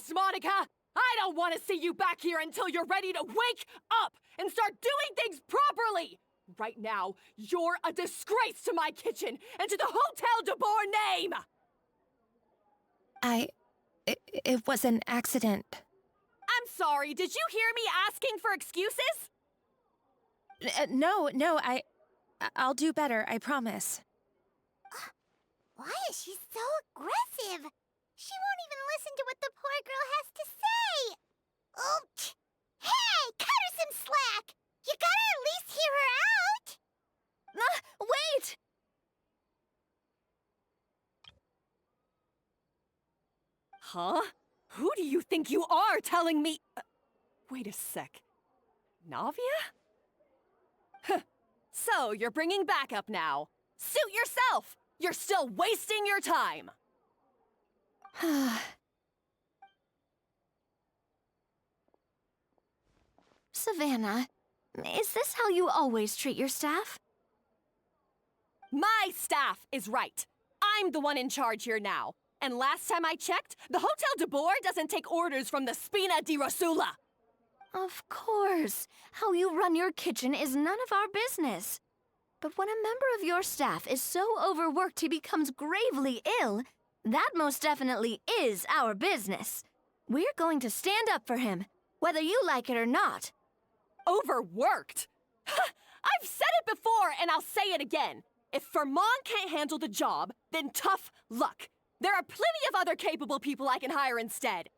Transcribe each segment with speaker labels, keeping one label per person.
Speaker 1: fast, Monica! I don't want to see you back here until you're ready to wake up and start doing things properly! Right now, you're a disgrace to my kitchen and to the Hotel de Boer name!
Speaker 2: It was an accident.
Speaker 1: I'm sorry, did you hear me asking for excuses?
Speaker 2: No, I'll do better, I promise.
Speaker 3: Why is she so aggressive? She won't even listen to what the poor girl has to say. Oh, hey, cut her some slack. You gotta at least hear her out.
Speaker 2: Wait!
Speaker 1: Huh? Who do you think you are telling me? Wait a sec. Navia? So, you're bringing backup now. Suit yourself! You're still wasting your time!
Speaker 4: Savannah, is this how you always treat your staff?
Speaker 1: My staff is right. I'm the one in charge here now. And last time I checked, the Hotel de Boer doesn't take orders from the Spina di Rosula.
Speaker 4: Of course. How you run your kitchen is none of our business. But when a member of your staff is so overworked he becomes gravely ill, that most definitely is our business. We're going to stand up for him, whether you like it or not.
Speaker 1: Overworked? I've said it before and I'll say it again. If Fermon can't handle the job, then tough luck. There are plenty of other capable people I can hire instead.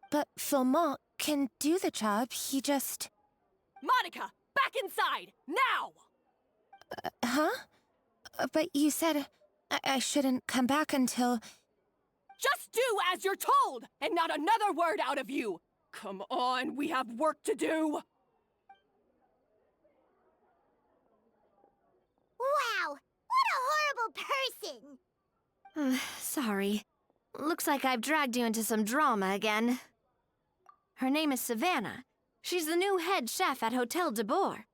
Speaker 2: But Philmont can do the job, he just...
Speaker 1: Monica, back inside, now!
Speaker 2: Huh? But you said I shouldn't come back until...
Speaker 1: Just do as you're told, and not another word out of you! Come on, we have work to do!
Speaker 3: Wow, what a horrible person!
Speaker 4: Sorry. Looks like I've dragged you into some drama again. Her name is Savannah. She's the new head chef at Hotel de Boer.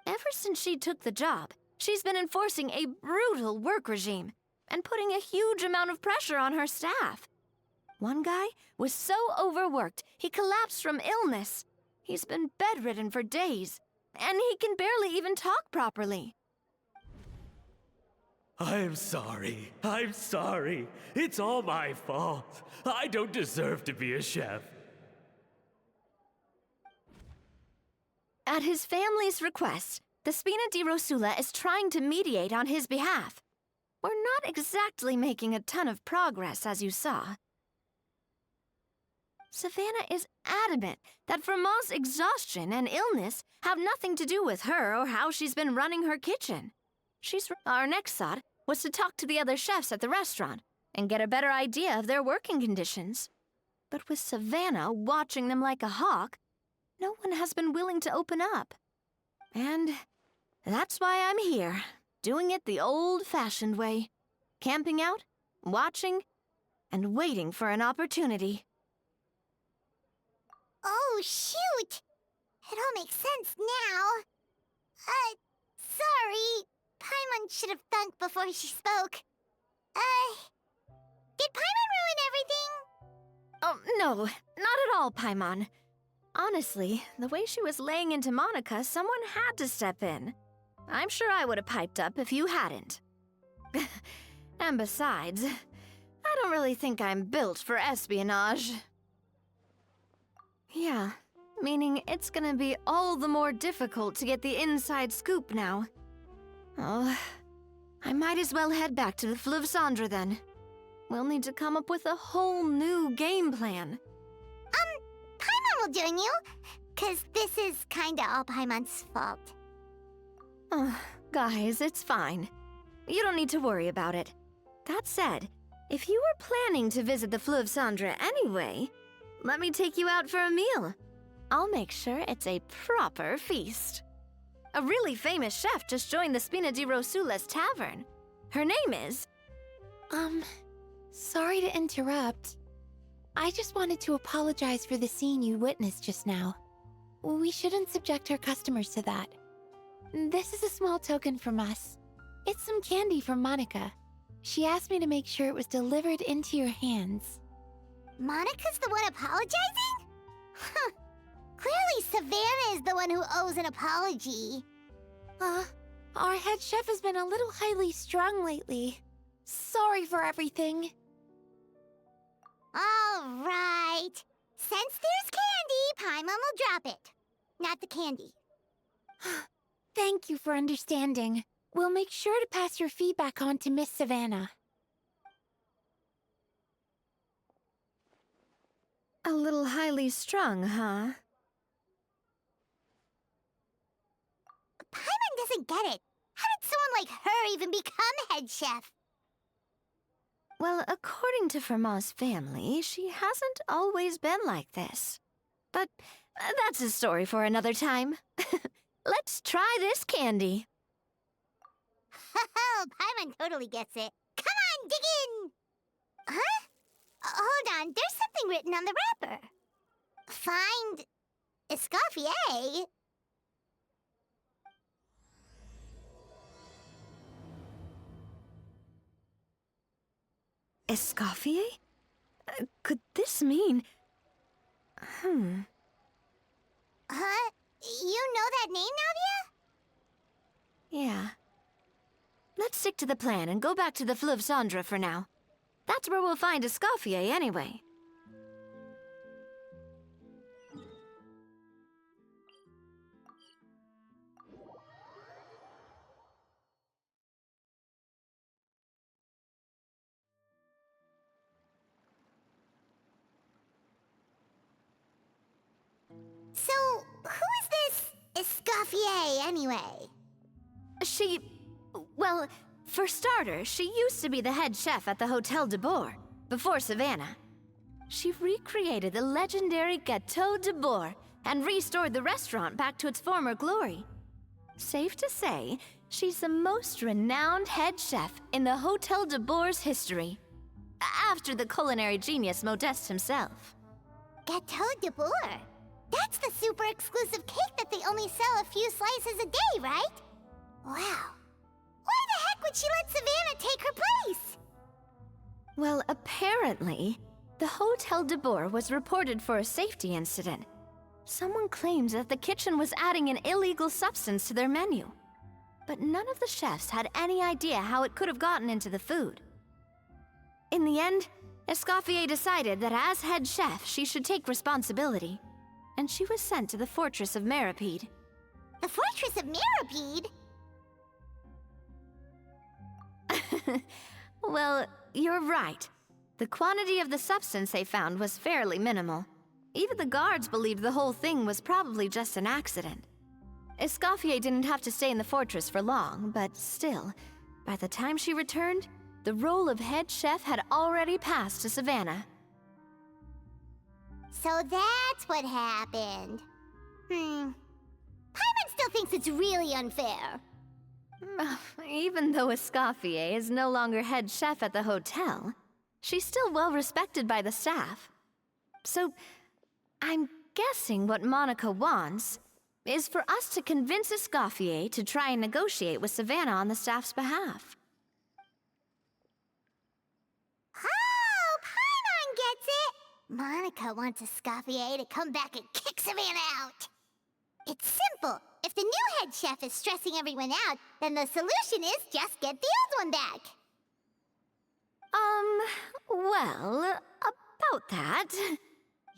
Speaker 4: Ever since she took the job, she's been enforcing a brutal work regime and putting a huge amount of pressure on her staff. One guy was so overworked, he collapsed from illness. He's been bedridden for days, and he can barely even talk properly.
Speaker 5: I'm sorry. I'm sorry. It's all my fault. I don't deserve to be a chef.
Speaker 4: At his family's request, the Spina di Rosula is trying to mediate on his behalf. We're not exactly making a ton of progress, as you saw. Savannah is adamant that Vermont's exhaustion and illness have nothing to do with her or how she's been running her kitchen. Our next thought was to talk to the other chefs at the restaurant and get a better idea of their working conditions. But with Savannah watching them like a hawk, no one has been willing to open up. And that's why I'm here, doing it the old-fashioned way. Camping out, watching, and waiting for an opportunity.
Speaker 3: Oh, shoot! It all makes sense now. Sorry. Paimon should have thunk before she spoke. Did Paimon ruin everything?
Speaker 4: Oh, no, not at all, Paimon. Honestly, the way she was laying into Monica, someone had to step in. I'm sure I would have piped up if you hadn't. And besides, I don't really think I'm built for espionage. Yeah, meaning it's gonna be all the more difficult to get the inside scoop now. Oh, I might as well head back to the Fleuve Cendre then. We'll need to come up with a whole new game plan.
Speaker 3: Paimon will join you, 'cause this is kinda all Paimon's fault.
Speaker 4: Guys, it's fine. You don't need to worry about it. That said, if you were planning to visit the Fleuve Cendre anyway, let me take you out for a meal. I'll make sure it's a proper feast. A really famous chef just joined the Spina di Rosula's tavern. Her name is...
Speaker 6: Sorry to interrupt. I just wanted to apologize for the scene you witnessed just now. We shouldn't subject our customers to that. This is a small token from us. It's some candy from Monica. She asked me to make sure it was delivered into your hands.
Speaker 3: Monica's the one apologizing? Huh. Clearly Savannah is the one who owes an apology.
Speaker 6: Our head chef has been a little highly strung lately. Sorry for everything.
Speaker 3: All right. Since there's candy, Paimon will drop it. Not the candy.
Speaker 6: Thank you for understanding. We'll make sure to pass your feedback on to Miss Savannah.
Speaker 4: A little highly strung, huh?
Speaker 3: Paimon doesn't get it. How did someone like her even become head chef?
Speaker 4: Well, according to Fermat's family, she hasn't always been like this. But that's a story for another time. Let's try this candy.
Speaker 3: Oh, Paimon totally gets it. Come on, dig in! Huh? Hold on, there's something written on the wrapper. Find Escoffier.
Speaker 4: Escoffier? Could this mean...
Speaker 3: Huh? You know that name, Navia?
Speaker 4: Yeah. Let's stick to the plan and go back to the Fleuve Cendre for now. That's where we'll find Escoffier anyway.
Speaker 3: So, who is this Escoffier, anyway?
Speaker 4: Well, for starters, she used to be the head chef at the Hotel de Bourg, before Savannah. She recreated the legendary Gâteau de Bourg and restored the restaurant back to its former glory. Safe to say, she's the most renowned head chef in the Hotel de Bourg's history, after the culinary genius Modeste himself.
Speaker 3: Gâteau de Bourg? That's the super exclusive cake that they only sell a few slices a day, right? Wow. Why the heck would she let Savannah take her place?
Speaker 4: Well, apparently, the Hotel de Bourg was reported for a safety incident. Someone claims that the kitchen was adding an illegal substance to their menu. But none of the chefs had any idea how it could have gotten into the food. In the end, Escoffier decided that as head chef, she should take responsibility. And she was sent to the Fortress of Meripede.
Speaker 3: The Fortress of Meripede?
Speaker 4: Well, you're right. The quantity of the substance they found was fairly minimal. Even the guards believed the whole thing was probably just an accident. Escoffier didn't have to stay in the fortress for long, but still, by the time she returned, the role of head chef had already passed to Savannah.
Speaker 3: So that's what happened. Paimon still thinks it's really unfair.
Speaker 4: Even though Escoffier is no longer head chef at the hotel, she's still well respected by the staff. So, I'm guessing what Monica wants is for us to convince Escoffier to try and negotiate with Savannah on the staff's behalf.
Speaker 3: Oh, Paimon gets it! Monica wants Escoffier to come back and kick Savannah out. It's simple. If the new head chef is stressing everyone out, then the solution is just get the old one back.
Speaker 4: Well, about that...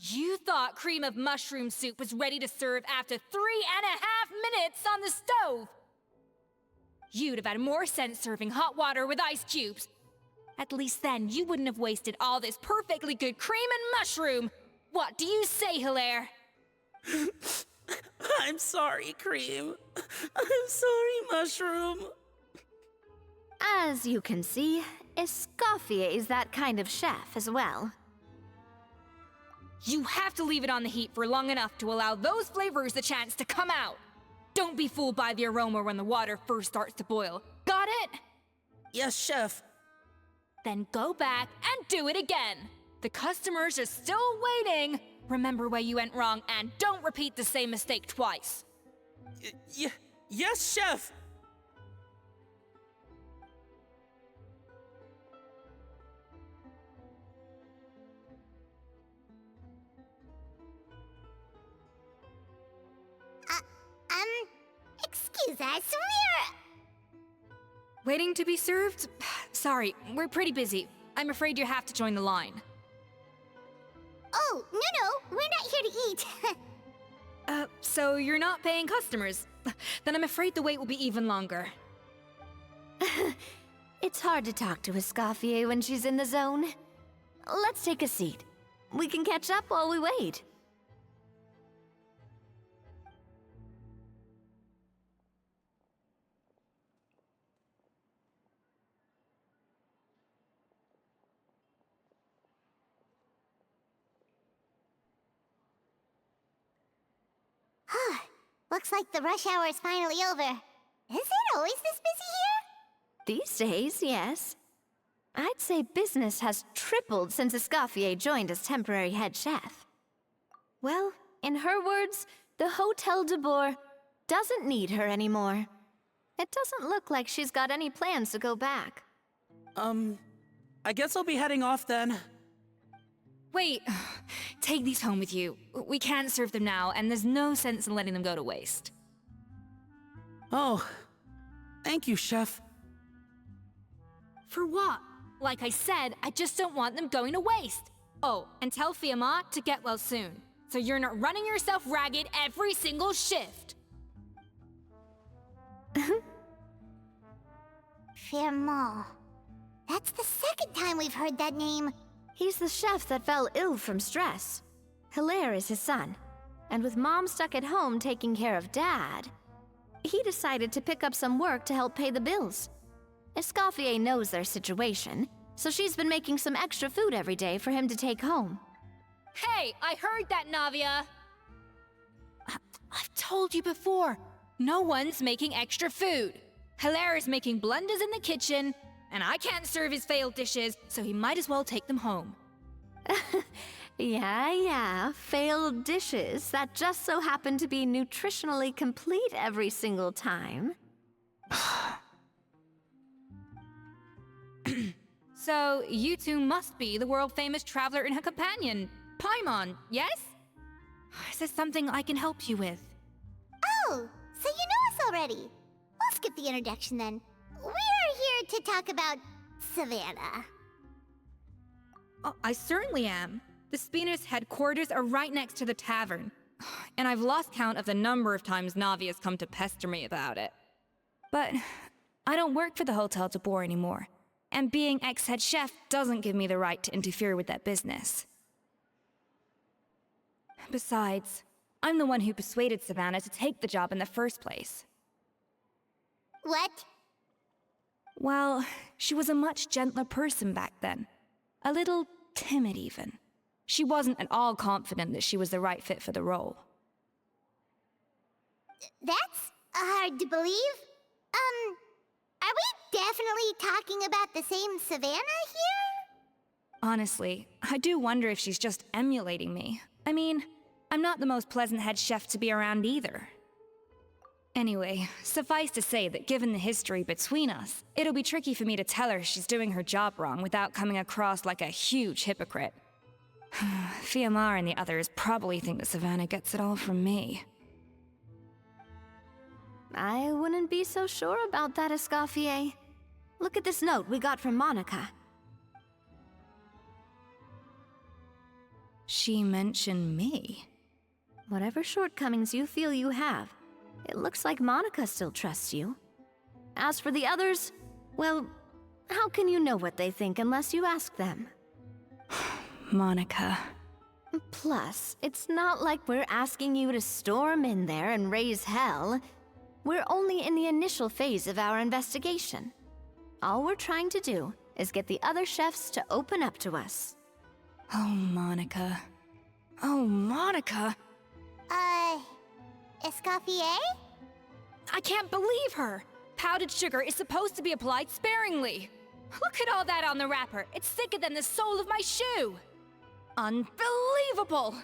Speaker 7: You thought cream of mushroom soup was ready to serve after 3.5 minutes on the stove. You'd have had more sense serving hot water with ice cubes. At least then you wouldn't have wasted all this perfectly good cream and mushroom. What do you say, Hilaire?
Speaker 8: I'm sorry, Cream. I'm sorry, Mushroom.
Speaker 4: As you can see, Escoffier is that kind of chef as well.
Speaker 7: You have to leave it on the heat for long enough to allow those flavors the chance to come out. Don't be fooled by the aroma when the water first starts to boil. Got it?
Speaker 8: Yes, Chef.
Speaker 7: Then go back and do it again. The customers are still waiting. Remember where you went wrong and don't repeat the same mistake twice.
Speaker 8: Yes, Chef.
Speaker 3: princess. We're...
Speaker 7: Waiting to be served? Sorry, we're pretty busy. I'm afraid you have to join the line.
Speaker 3: Oh, no, we're not here to eat.
Speaker 7: So you're not paying customers? Then I'm afraid the wait will be even longer.
Speaker 4: It's hard to talk to Escoffier when she's in the zone. Let's take a seat. We can catch up while we wait.
Speaker 3: Looks like the rush hour is finally over. Is it always this busy here?
Speaker 4: These days, yes. I'd say business has tripled since Escoffier joined as temporary head chef. Well, in her words, the Hotel de Boer doesn't need her anymore. It doesn't look like she's got any plans to go back.
Speaker 8: I guess I'll be heading off then.
Speaker 7: Wait, take these home with you. We can't serve them now, and there's no sense in letting them go to waste.
Speaker 8: Oh, thank you, Chef.
Speaker 7: For what? Like I said, I just don't want them going to waste. Oh, and tell Fiamma to get well soon, so you're not running yourself ragged every single shift.
Speaker 3: Fiamma. That's the second time we've heard that name.
Speaker 4: He's the chef that fell ill from stress. Hilaire is his son. And with Mom stuck at home taking care of Dad, he decided to pick up some work to help pay the bills. Escoffier knows their situation, so she's been making some extra food every day for him to take home.
Speaker 7: Hey, I heard that, Navia! I've told you before, no one's making extra food. Hilaire is making blunders in the kitchen, and I can't serve his failed dishes, so he might as well take them home.
Speaker 4: Yeah, failed dishes that just so happen to be nutritionally complete every single time.
Speaker 7: So, you two must be the world-famous traveler and her companion, Paimon, yes? Is there something I can help you with?
Speaker 3: Oh, so you know us already. We'll skip the introduction then. We're here to talk about Savannah.
Speaker 7: Oh, I certainly am. The Spinner's headquarters are right next to the tavern. And I've lost count of the number of times Navi has come to pester me about it. But I don't work for the Hotel de Boer anymore. And being ex-head chef doesn't give me the right to interfere with that business. Besides, I'm the one who persuaded Savannah to take the job in the first place.
Speaker 3: What?
Speaker 7: Well, she was a much gentler person back then. A little timid, even. She wasn't at all confident that she was the right fit for the role.
Speaker 3: That's hard to believe. Are we definitely talking about the same Savannah here?
Speaker 7: Honestly, I do wonder if she's just emulating me. I mean, I'm not the most pleasant head chef to be around either. Anyway, suffice to say that given the history between us, it'll be tricky for me to tell her she's doing her job wrong without coming across like a huge hypocrite. Fiamma and the others probably think that Savannah gets it all from me.
Speaker 4: I wouldn't be so sure about that, Escoffier. Look at this note we got from Monica.
Speaker 7: She mentioned me.
Speaker 4: Whatever shortcomings you feel you have, it looks like Monica still trusts you. As for the others, well, how can you know what they think unless you ask them?
Speaker 7: Monica.
Speaker 4: Plus, it's not like we're asking you to storm in there and raise hell. We're only in the initial phase of our investigation. All we're trying to do is get the other chefs to open up to us.
Speaker 7: Oh, Monica. Oh, Monica!
Speaker 3: Escoffier?
Speaker 7: I can't believe her! Powdered sugar is supposed to be applied sparingly. Look at all that on the wrapper. It's thicker than the sole of my shoe. Unbelievable!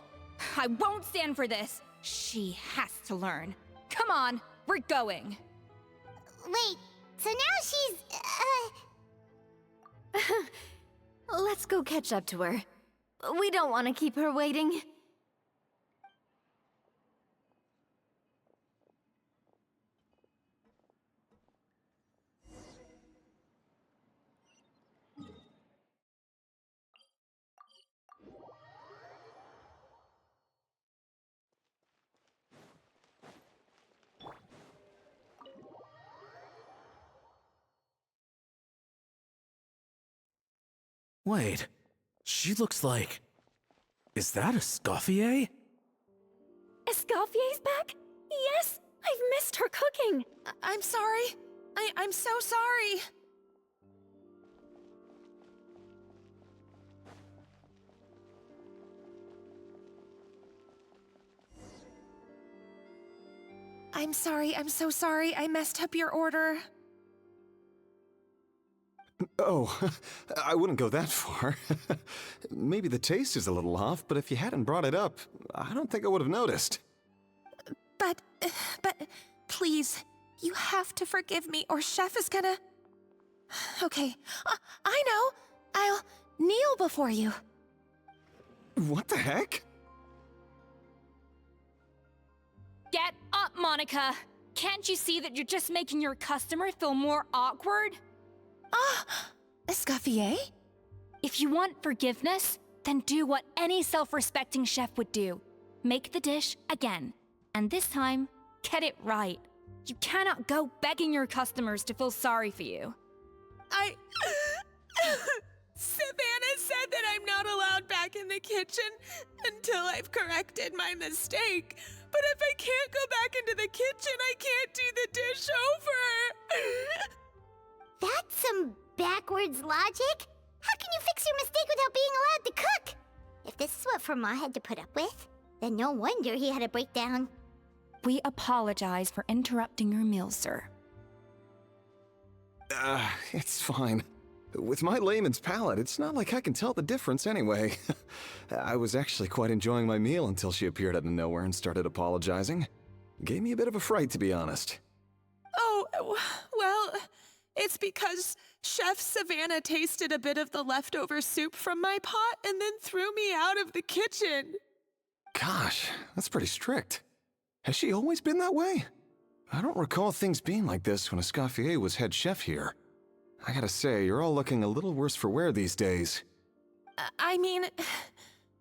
Speaker 7: I won't stand for this. She has to learn. Come on, we're going.
Speaker 3: Wait, so now she's,
Speaker 4: Let's go catch up to her. We don't want to keep her waiting.
Speaker 9: Wait, she looks like... Is that Escoffier?
Speaker 1: Escoffier's back? Yes! I've missed her cooking!
Speaker 2: I'm sorry. I'm so sorry. I'm sorry, I'm so sorry. I messed up your order.
Speaker 10: Oh, I wouldn't go that far. Maybe the taste is a little off, but if you hadn't brought it up, I don't think I would have noticed.
Speaker 2: But, please, you have to forgive me or Chef is gonna... Okay, I know. I'll kneel before you.
Speaker 10: What the heck?
Speaker 7: Get up, Monica! Can't you see that you're just making your customer feel more awkward?
Speaker 2: Escoffier?
Speaker 7: If you want forgiveness, then do what any self-respecting chef would do. Make the dish again. And this time, get it right. You cannot go begging your customers to feel sorry for you.
Speaker 11: Savannah said that I'm not allowed back in the kitchen until I've corrected my mistake. But if I can't go back into the kitchen, I can't do the dish over.
Speaker 3: That's some backwards logic. How can you fix your mistake without being allowed to cook? If this is what Fermat had to put up with, then no wonder he had a breakdown.
Speaker 7: We apologize for interrupting your meal, sir.
Speaker 10: It's fine. With my layman's palate, it's not like I can tell the difference anyway. I was actually quite enjoying my meal until she appeared out of nowhere and started apologizing. Gave me a bit of a fright, to be honest.
Speaker 11: Oh, well, it's because Chef Savannah tasted a bit of the leftover soup from my pot and then threw me out of the kitchen.
Speaker 10: Gosh, that's pretty strict. Has she always been that way? I don't recall things being like this when Escoffier was head chef here. I gotta say, you're all looking a little worse for wear these days.
Speaker 2: I mean,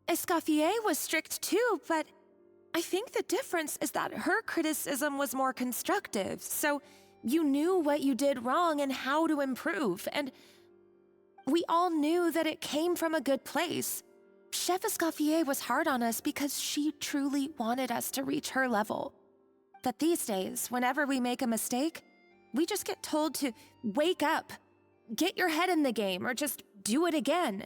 Speaker 2: Escoffier was strict too, but I think the difference is that her criticism was more constructive, so you knew what you did wrong and how to improve, and we all knew that it came from a good place. Chef Escoffier was hard on us because she truly wanted us to reach her level. But these days, whenever we make a mistake, we just get told to wake up, get your head in the game, or just do it again.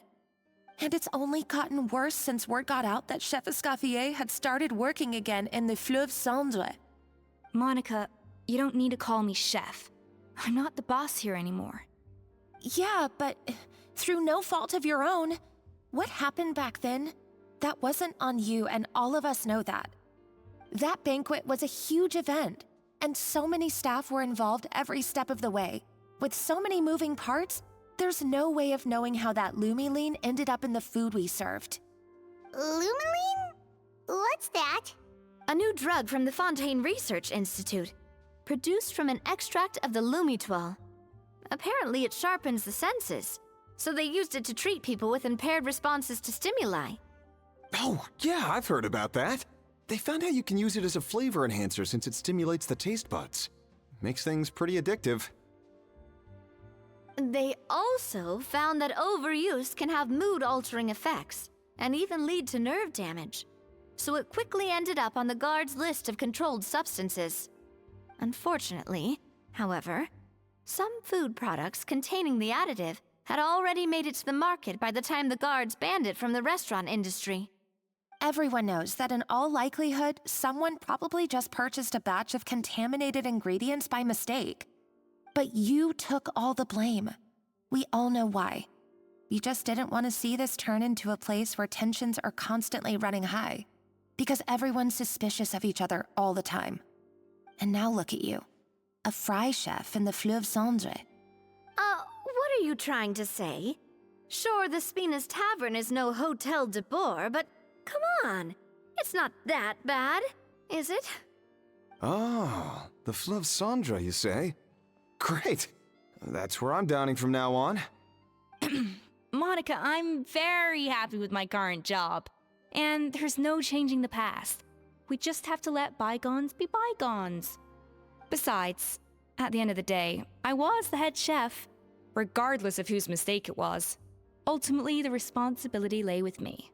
Speaker 2: And it's only gotten worse since word got out that Chef Escoffier had started working again in the Fleuve Cendre.
Speaker 7: Monica, you don't need to call me chef. I'm not the boss here anymore.
Speaker 2: Yeah, but through no fault of your own, what happened back then, that wasn't on you, and all of us know that. That banquet was a huge event, and so many staff were involved every step of the way. With so many moving parts, there's no way of knowing how that lumiline ended up in the food we served.
Speaker 3: Lumiline? What's that?
Speaker 4: A new drug from the Fontaine Research Institute, produced from an extract of the lumitoile. Apparently it sharpens the senses, so they used it to treat people with impaired responses to stimuli.
Speaker 10: Oh, yeah, I've heard about that. They found out you can use it as a flavor enhancer since it stimulates the taste buds. Makes things pretty addictive.
Speaker 4: They also found that overuse can have mood-altering effects, and even lead to nerve damage. So it quickly ended up on the guards' list of controlled substances. Unfortunately, however, some food products containing the additive had already made it to the market by the time the guards banned it from the restaurant industry.
Speaker 2: Everyone knows that in all likelihood, someone probably just purchased a batch of contaminated ingredients by mistake. But you took all the blame. We all know why. You just didn't want to see this turn into a place where tensions are constantly running high, because everyone's suspicious of each other all the time. And now look at you, a fry chef in the Fleuve Cendre.
Speaker 4: What are you trying to say? Sure, the Spina's Tavern is no Hotel de Boer, but come on, it's not that bad, is it?
Speaker 10: Oh, the Fleuve Cendre, you say? Great. That's where I'm dining from now on.
Speaker 7: Monica, I'm very happy with my current job. And there's no changing the past. We just have to let bygones be bygones. Besides, at the end of the day, I was the head chef, regardless of whose mistake it was. Ultimately, the responsibility lay with me.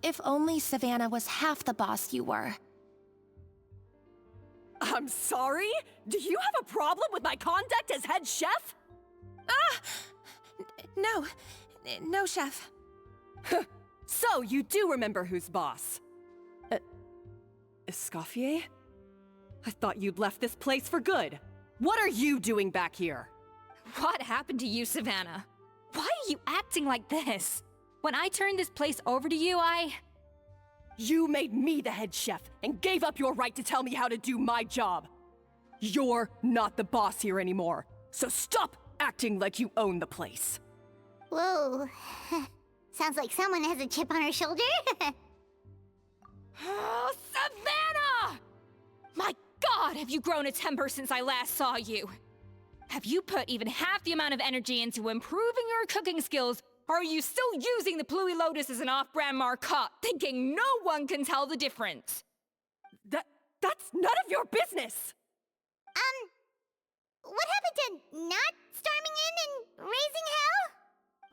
Speaker 2: If only Savannah was half the boss you were.
Speaker 1: I'm sorry? Do you have a problem with my conduct as head chef?
Speaker 2: No. No, Chef.
Speaker 1: So, you do remember who's boss? Escoffier? I thought you'd left this place for good. What are you doing back here?
Speaker 7: What happened to you, Savannah? Why are you acting like this? When I turned this place over to you,
Speaker 1: You made me the head chef and gave up your right to tell me how to do my job. You're not the boss here anymore, so stop acting like you own the place.
Speaker 3: Whoa. Sounds like someone has a chip on her shoulder.
Speaker 7: Oh, Savannah! My God, have you grown a temper since I last saw you? Have you put even half the amount of energy into improving your cooking skills, or are you still using the Pluie Lotus as an off-brand marcotte, thinking no one can tell the difference?
Speaker 1: That's none of your business!
Speaker 3: What happened to not storming in and raising hell?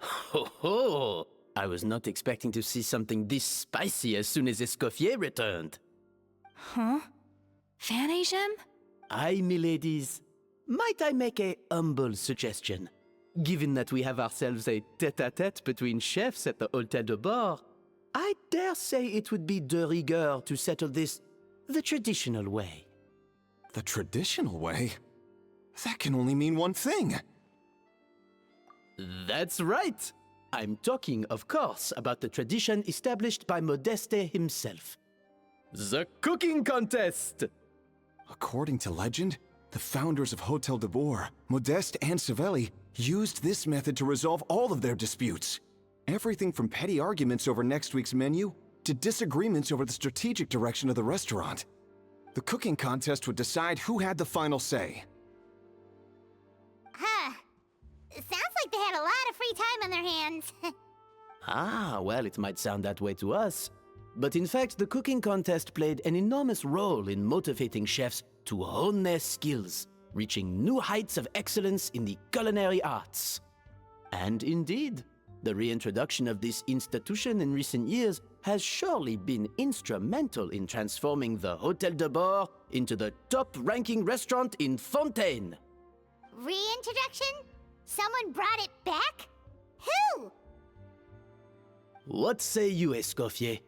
Speaker 9: Ho ho! I was not expecting to see something this spicy as soon as Escoffier returned.
Speaker 7: Huh? Fan Asian?
Speaker 9: Aye, miladies. Might I make a humble suggestion? Given that we have ourselves a tête-à-tête between chefs at the Hôtel de Bord, I dare say it would be de rigueur to settle this the traditional way.
Speaker 10: The traditional way? That can only mean one thing.
Speaker 9: That's right. I'm talking, of course, about the tradition established by Modeste himself. The cooking contest!
Speaker 10: According to legend, the founders of Hotel de Boer, Modeste and Savelli, used this method to resolve all of their disputes. Everything from petty arguments over next week's menu to disagreements over the strategic direction of the restaurant. The cooking contest would decide who had the final say.
Speaker 3: Huh. Sounds like they had a lot of free time on their hands.
Speaker 9: Ah, well, it might sound that way to us. But in fact, the cooking contest played an enormous role in motivating chefs to hone their skills, reaching new heights of excellence in the culinary arts. And indeed, the reintroduction of this institution in recent years has surely been instrumental in transforming the Hôtel de Bord into the top-ranking restaurant in Fontaine.
Speaker 3: Reintroduction? Someone brought it back? Who?
Speaker 9: What say you, Escoffier?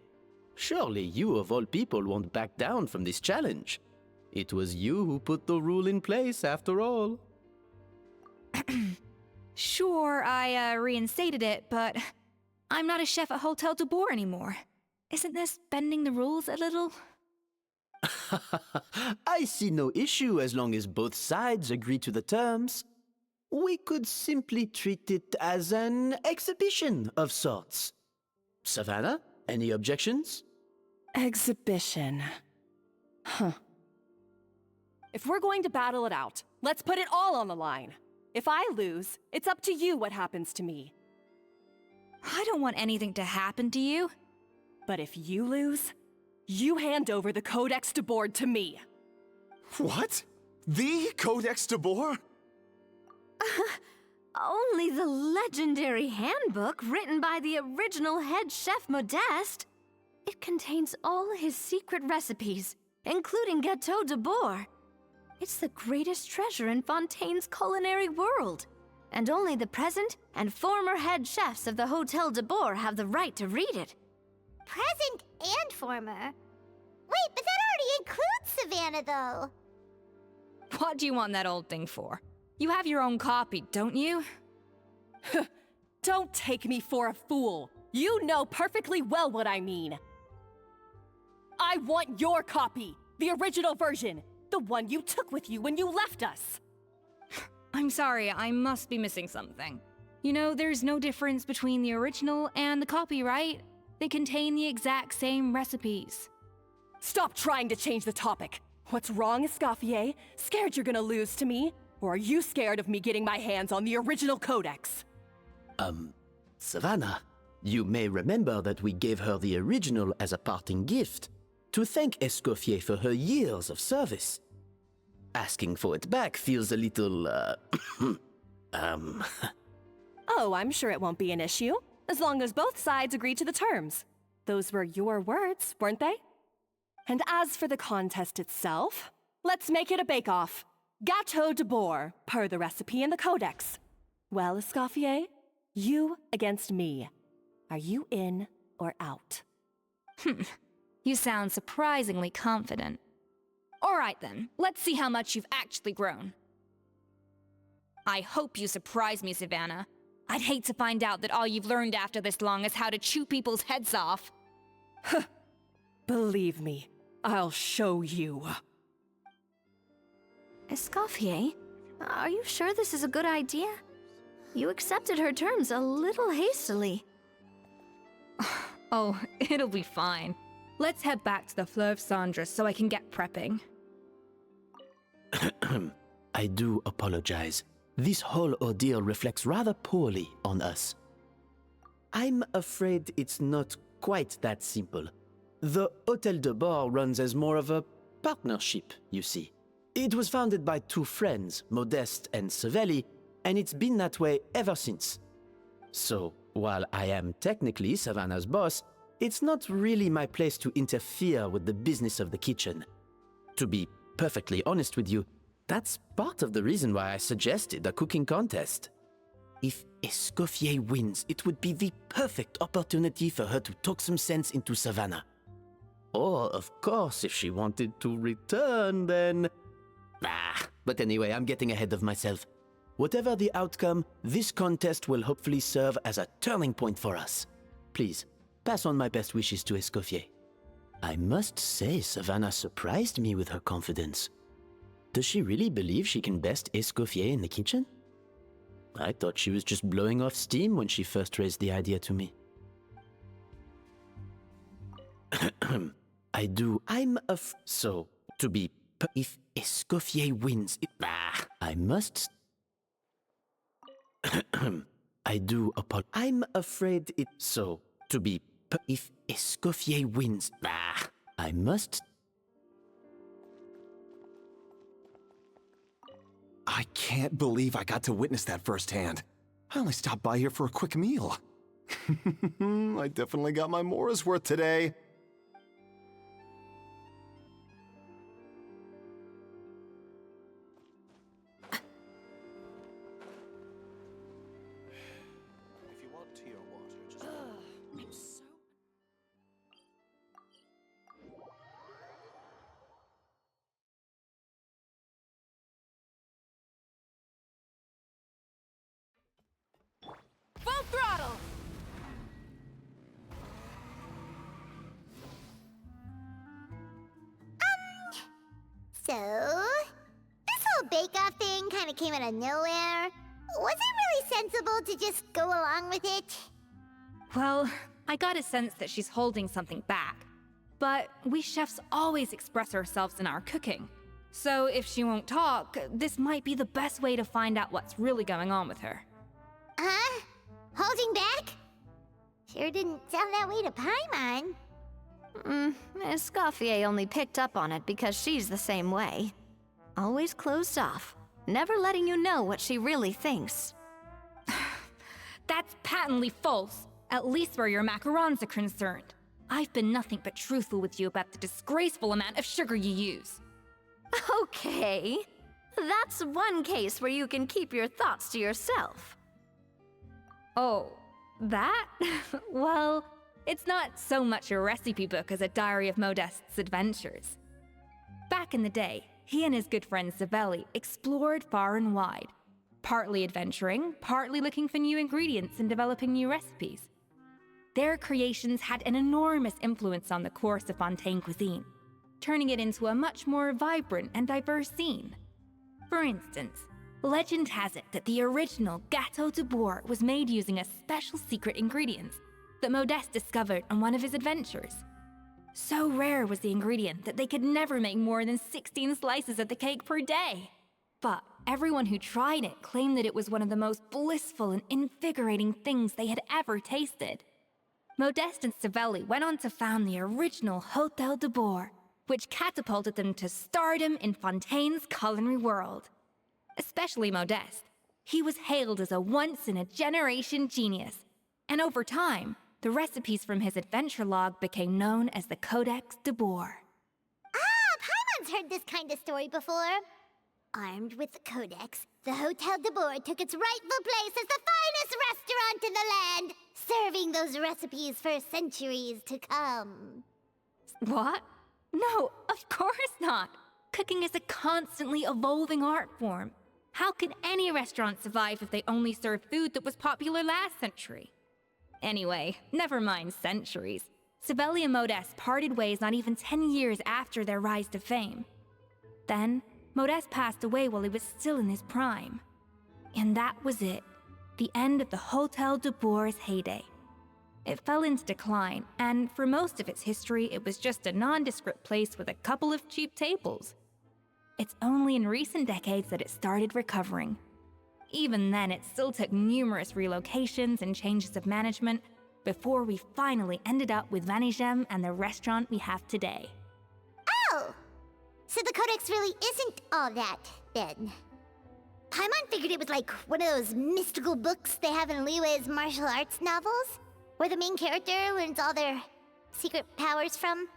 Speaker 9: Surely you of all people won't back down from this challenge. It was you who put the rule in place, after all.
Speaker 7: Sure, I reinstated it, but I'm not a chef at Hotel de Boer anymore. Isn't this bending the rules a little?
Speaker 9: I see no issue as long as both sides agree to the terms. We could simply treat it as an exhibition of sorts. Savannah, any objections?
Speaker 1: Exhibition. Huh. If we're going to battle it out, let's put it all on the line. If I lose, it's up to you what happens to me.
Speaker 7: I don't want anything to happen to you.
Speaker 1: But if you lose, you hand over the Codex de Boer to me.
Speaker 10: What? The Codex de Boer?
Speaker 4: Only the legendary handbook written by the original head chef Modeste. It contains all his secret recipes, including Gâteau de Boer. It's the greatest treasure in Fontaine's culinary world, and only the present and former head chefs of the Hôtel de Boer have the right to read it.
Speaker 3: Present and former? Wait, but that already includes Savannah, though.
Speaker 7: What do you want that old thing for? You have your own copy, don't you?
Speaker 1: Don't take me for a fool. You know perfectly well what I mean. I want your copy, the original version, the one you took with you when you left us.
Speaker 7: I'm sorry, I must be missing something. You know, there's no difference between the original and the copy, right? They contain the exact same recipes.
Speaker 1: Stop trying to change the topic. What's wrong, Escoffier? Scared you're gonna lose to me? Or are you scared of me getting my hands on the original codex?
Speaker 9: Savannah, you may remember that we gave her the original as a parting gift, to thank Escoffier for her years of service. Asking for it back feels a little,
Speaker 1: Oh, I'm sure it won't be an issue, as long as both sides agree to the terms. Those were your words, weren't they? And as for the contest itself, let's make it a bake-off. Gâteau de bourg, per the recipe in the codex. Well, Escoffier, you against me. Are you in or out?
Speaker 7: You sound surprisingly confident. All right then, let's see how much you've actually grown. I hope you surprise me, Savannah. I'd hate to find out that all you've learned after this long is how to chew people's heads off.
Speaker 1: Believe me, I'll show you.
Speaker 4: Escoffier, are you sure this is a good idea? You accepted her terms a little hastily.
Speaker 7: Oh, it'll be fine. Let's head back to the Fleuve Cendres so I can get prepping.
Speaker 9: I do apologize. This whole ordeal reflects rather poorly on us. I'm afraid it's not quite that simple. The Hôtel de Bord runs as more of a partnership, you see. It was founded by two friends, Modeste and Savelli, and it's been that way ever since. So, while I am technically Savannah's boss, it's not really my place to interfere with the business of the kitchen. To be perfectly honest with you, that's part of the reason why I suggested a cooking contest. If Escoffier wins, it would be the perfect opportunity for her to talk some sense into Savannah. Or, of course, if she wanted to return, then... but anyway, I'm getting ahead of myself. Whatever the outcome, this contest will hopefully serve as a turning point for us. Please, pass on my best wishes to Escoffier. I must say, Savannah surprised me with her confidence. Does she really believe she can best Escoffier in the kitchen? I thought she was just blowing off steam when she first raised the idea to me. So, to be... If Escoffier wins... I must... I'm afraid it... So, to be... If Escoffier wins... I must...
Speaker 10: I can't believe I got to witness that firsthand. I only stopped by here for a quick meal. I definitely got my Mora's worth today.
Speaker 12: If you want tea or water, just...
Speaker 1: I'm so... Full throttle!
Speaker 3: So, this whole bake-off thing kind of came out of nowhere. Was it really sensible to just go along with it?
Speaker 7: Well, I got a sense that she's holding something back. But we chefs always express ourselves in our cooking. So if she won't talk, this might be the best way to find out what's really going on with her.
Speaker 3: Huh? Holding back? Sure didn't sound that way to Paimon.
Speaker 4: Escoffier only picked up on it because she's the same way. Always closed off, never letting you know what she really thinks.
Speaker 7: That's patently false, at least where your macarons are concerned. I've been nothing but truthful with you about the disgraceful amount of sugar you use.
Speaker 4: Okay, that's one case where you can keep your thoughts to yourself.
Speaker 7: Oh, that? Well, it's not so much a recipe book as a diary of Modeste's adventures. Back in the day, he and his good friend Savelli explored far and wide, partly adventuring, partly looking for new ingredients and developing new recipes. Their creations had an enormous influence on the course of Fontaine cuisine, turning it into a much more vibrant and diverse scene. For instance, legend has it that the original Gâteau de Bourg was made using a special secret ingredient that Modeste discovered on one of his adventures. So rare was the ingredient that they could never make more than 16 slices of the cake per day. But everyone who tried it claimed that it was one of the most blissful and invigorating things they had ever tasted. Modeste and Savelli went on to found the original Hôtel de Bourg, which catapulted them to stardom in Fontaine's culinary world. Especially Modeste. He was hailed as a once-in-a-generation genius, and over time, the recipes from his adventure log became known as the Codex de Boer.
Speaker 3: Ah, Paimon's heard this kind of story before. Armed with the Codex, the Hotel de Boer took its rightful place as the finest restaurant in the land, serving those recipes for centuries to come.
Speaker 7: What? No, of course not. Cooking is a constantly evolving art form. How could any restaurant survive if they only served food that was popular last century? Anyway, never mind centuries. Sibeli and Modeste parted ways not even 10 years after their rise to fame. Then, Modeste passed away while he was still in his prime. And that was it. The end of the Hotel de Boer's heyday. It fell into decline, and for most of its history, it was just a nondescript place with a couple of cheap tables. It's only in recent decades that it started recovering. Even then, it still took numerous relocations and changes of management before we finally ended up with Vanigem and the restaurant we have today.
Speaker 3: Oh! So the Codex really isn't all that, then. Paimon figured it was like one of those mystical books they have in Liyue's martial arts novels, where the main character learns all their secret powers from.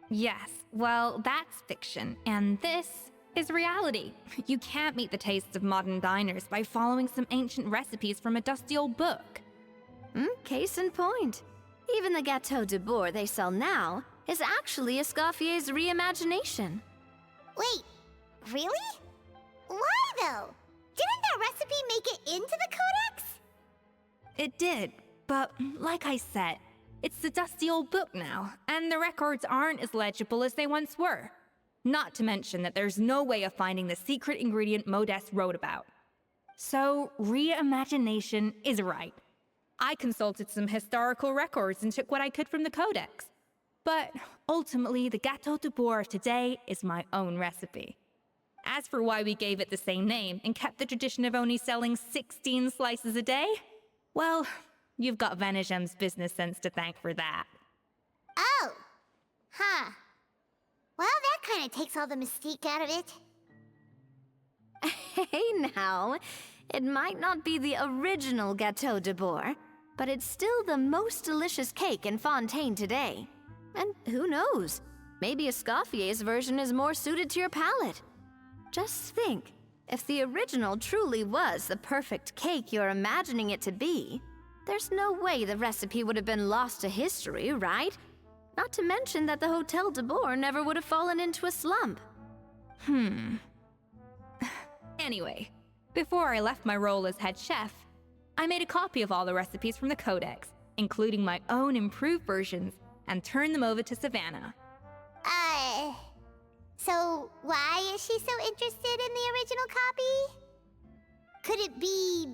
Speaker 7: Yes, well, that's fiction, and this is reality. You can't meet the tastes of modern diners by following some ancient recipes from a dusty old book.
Speaker 4: Case in point. Even the Gâteau de Boer they sell now is actually Escoffier's reimagination.
Speaker 3: Wait, really? Why, though? Didn't that recipe make it into the Codex?
Speaker 7: It did, but like I said, it's the dusty old book now, and the records aren't as legible as they once were. Not to mention that there's no way of finding the secret ingredient Modeste wrote about. So, reimagination is right. I consulted some historical records and took what I could from the Codex. But ultimately, the Gâteau de Boer of today is my own recipe. As for why we gave it the same name and kept the tradition of only selling 16 slices a day, well, you've got Vanigem's business sense to thank for that.
Speaker 3: Oh! Huh. Well, that kind of takes all the mystique out of it.
Speaker 4: Hey now, it might not be the original Gâteau de Boer, but it's still the most delicious cake in Fontaine today. And who knows, maybe Escoffier's version is more suited to your palate. Just think, if the original truly was the perfect cake you're imagining it to be, there's no way the recipe would have been lost to history, right? Not to mention that the Hotel de Boer never would have fallen into a slump.
Speaker 7: Anyway, before I left my role as head chef, I made a copy of all the recipes from the Codex, including my own improved versions, and turned them over to Savannah.
Speaker 3: So why is she so interested in the original copy? Could it be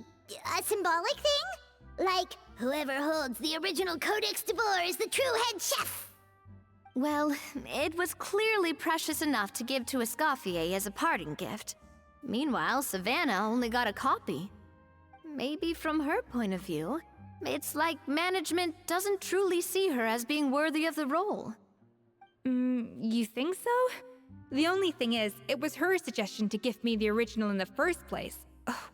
Speaker 3: a symbolic thing? Like, whoever holds the original Codex de Boer is the true head chef?
Speaker 4: Well, it was clearly precious enough to give to Escoffier as a parting gift. Meanwhile, Savannah only got a copy. Maybe from her point of view, it's like management doesn't truly see her as being worthy of the role.
Speaker 7: You think so? The only thing is, it was her suggestion to gift me the original in the first place.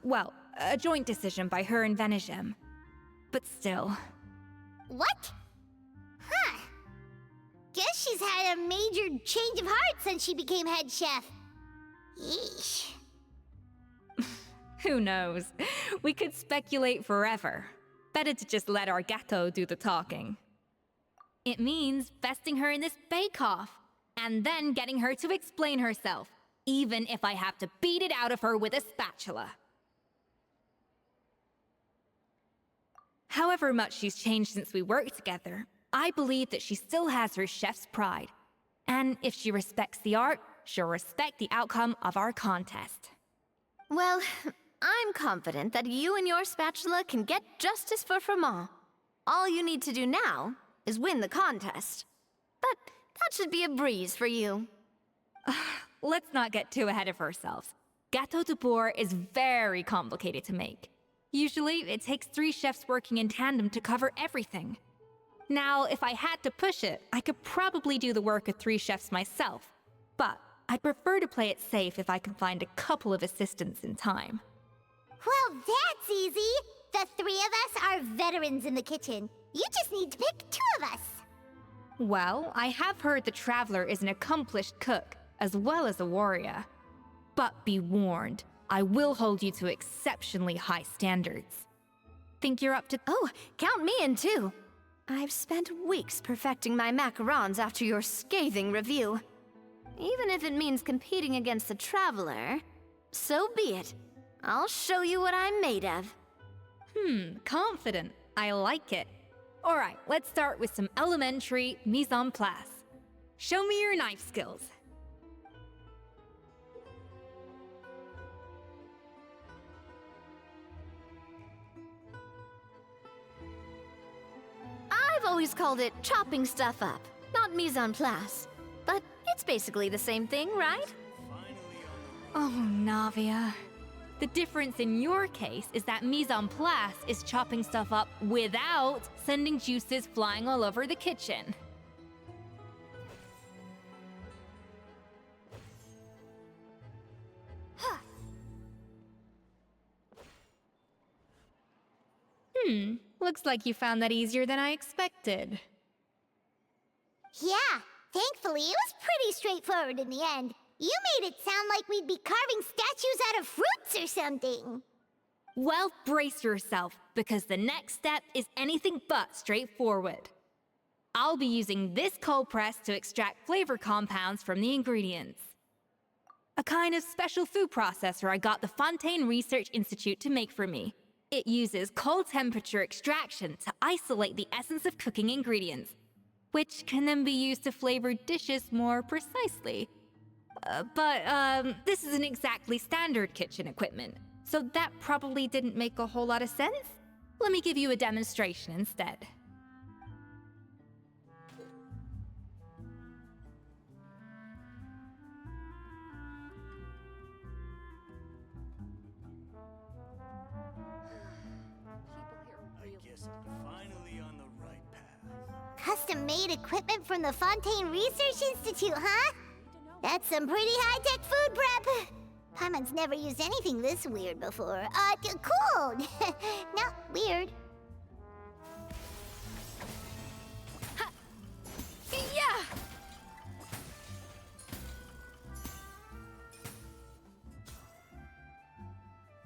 Speaker 7: Well, a joint decision by her and Vanigem. But still.
Speaker 3: What? Huh. Guess she's had a major change of heart since she became head chef. Yeesh.
Speaker 7: Who knows? We could speculate forever. Better to just let our gâteau do the talking. It means besting her in this bake-off, and then getting her to explain herself, even if I have to beat it out of her with a spatula. However much she's changed since we worked together, I believe that she still has her chef's pride. And if she respects the art, she'll respect the outcome of our contest.
Speaker 4: Well, I'm confident that you and your spatula can get justice for Froment. All you need to do now is win the contest. But that should be a breeze for you.
Speaker 7: Let's not get too ahead of ourselves. Gâteau de Boer is very complicated to make. Usually, it takes 3 chefs working in tandem to cover everything. Now, if I had to push it, I could probably do the work of 3 chefs myself. But I'd prefer to play it safe if I can find a couple of assistants in time.
Speaker 3: Well, that's easy. The three of us are veterans in the kitchen. You just need to pick two of us.
Speaker 7: Well, I have heard the Traveler is an accomplished cook, as well as a warrior. But be warned, I will hold you to exceptionally high standards. Think you're up to—
Speaker 4: Oh, count me in too. I've spent weeks perfecting my macarons after your scathing review. Even if it means competing against the Traveler, so be it. I'll show you what I'm made of.
Speaker 7: Confident. I like it. Alright, let's start with some elementary mise en place. Show me your knife skills.
Speaker 4: I've always called it chopping stuff up, not mise en place. But it's basically the same thing, right?
Speaker 7: Oh, Navia. The difference in your case is that mise en place is chopping stuff up without sending juices flying all over the kitchen. Looks like you found that easier than I expected.
Speaker 3: Yeah, thankfully it was pretty straightforward in the end. You made it sound like we'd be carving statues out of fruits or something.
Speaker 7: Well, brace yourself, because the next step is anything but straightforward. I'll be using this cold press to extract flavor compounds from the ingredients. A kind of special food processor I got the Fontaine Research Institute to make for me. It uses cold temperature extraction to isolate the essence of cooking ingredients, which can then be used to flavor dishes more precisely. But this isn't exactly standard kitchen equipment, so that probably didn't make a whole lot of sense. Let me give you a demonstration instead.
Speaker 12: I guess I'm finally on the right path.
Speaker 3: Custom-made equipment from the Fontaine Research Institute, huh? That's some pretty high-tech food prep. Paimon's never used anything this weird before. Cool. Not weird.
Speaker 4: Yeah!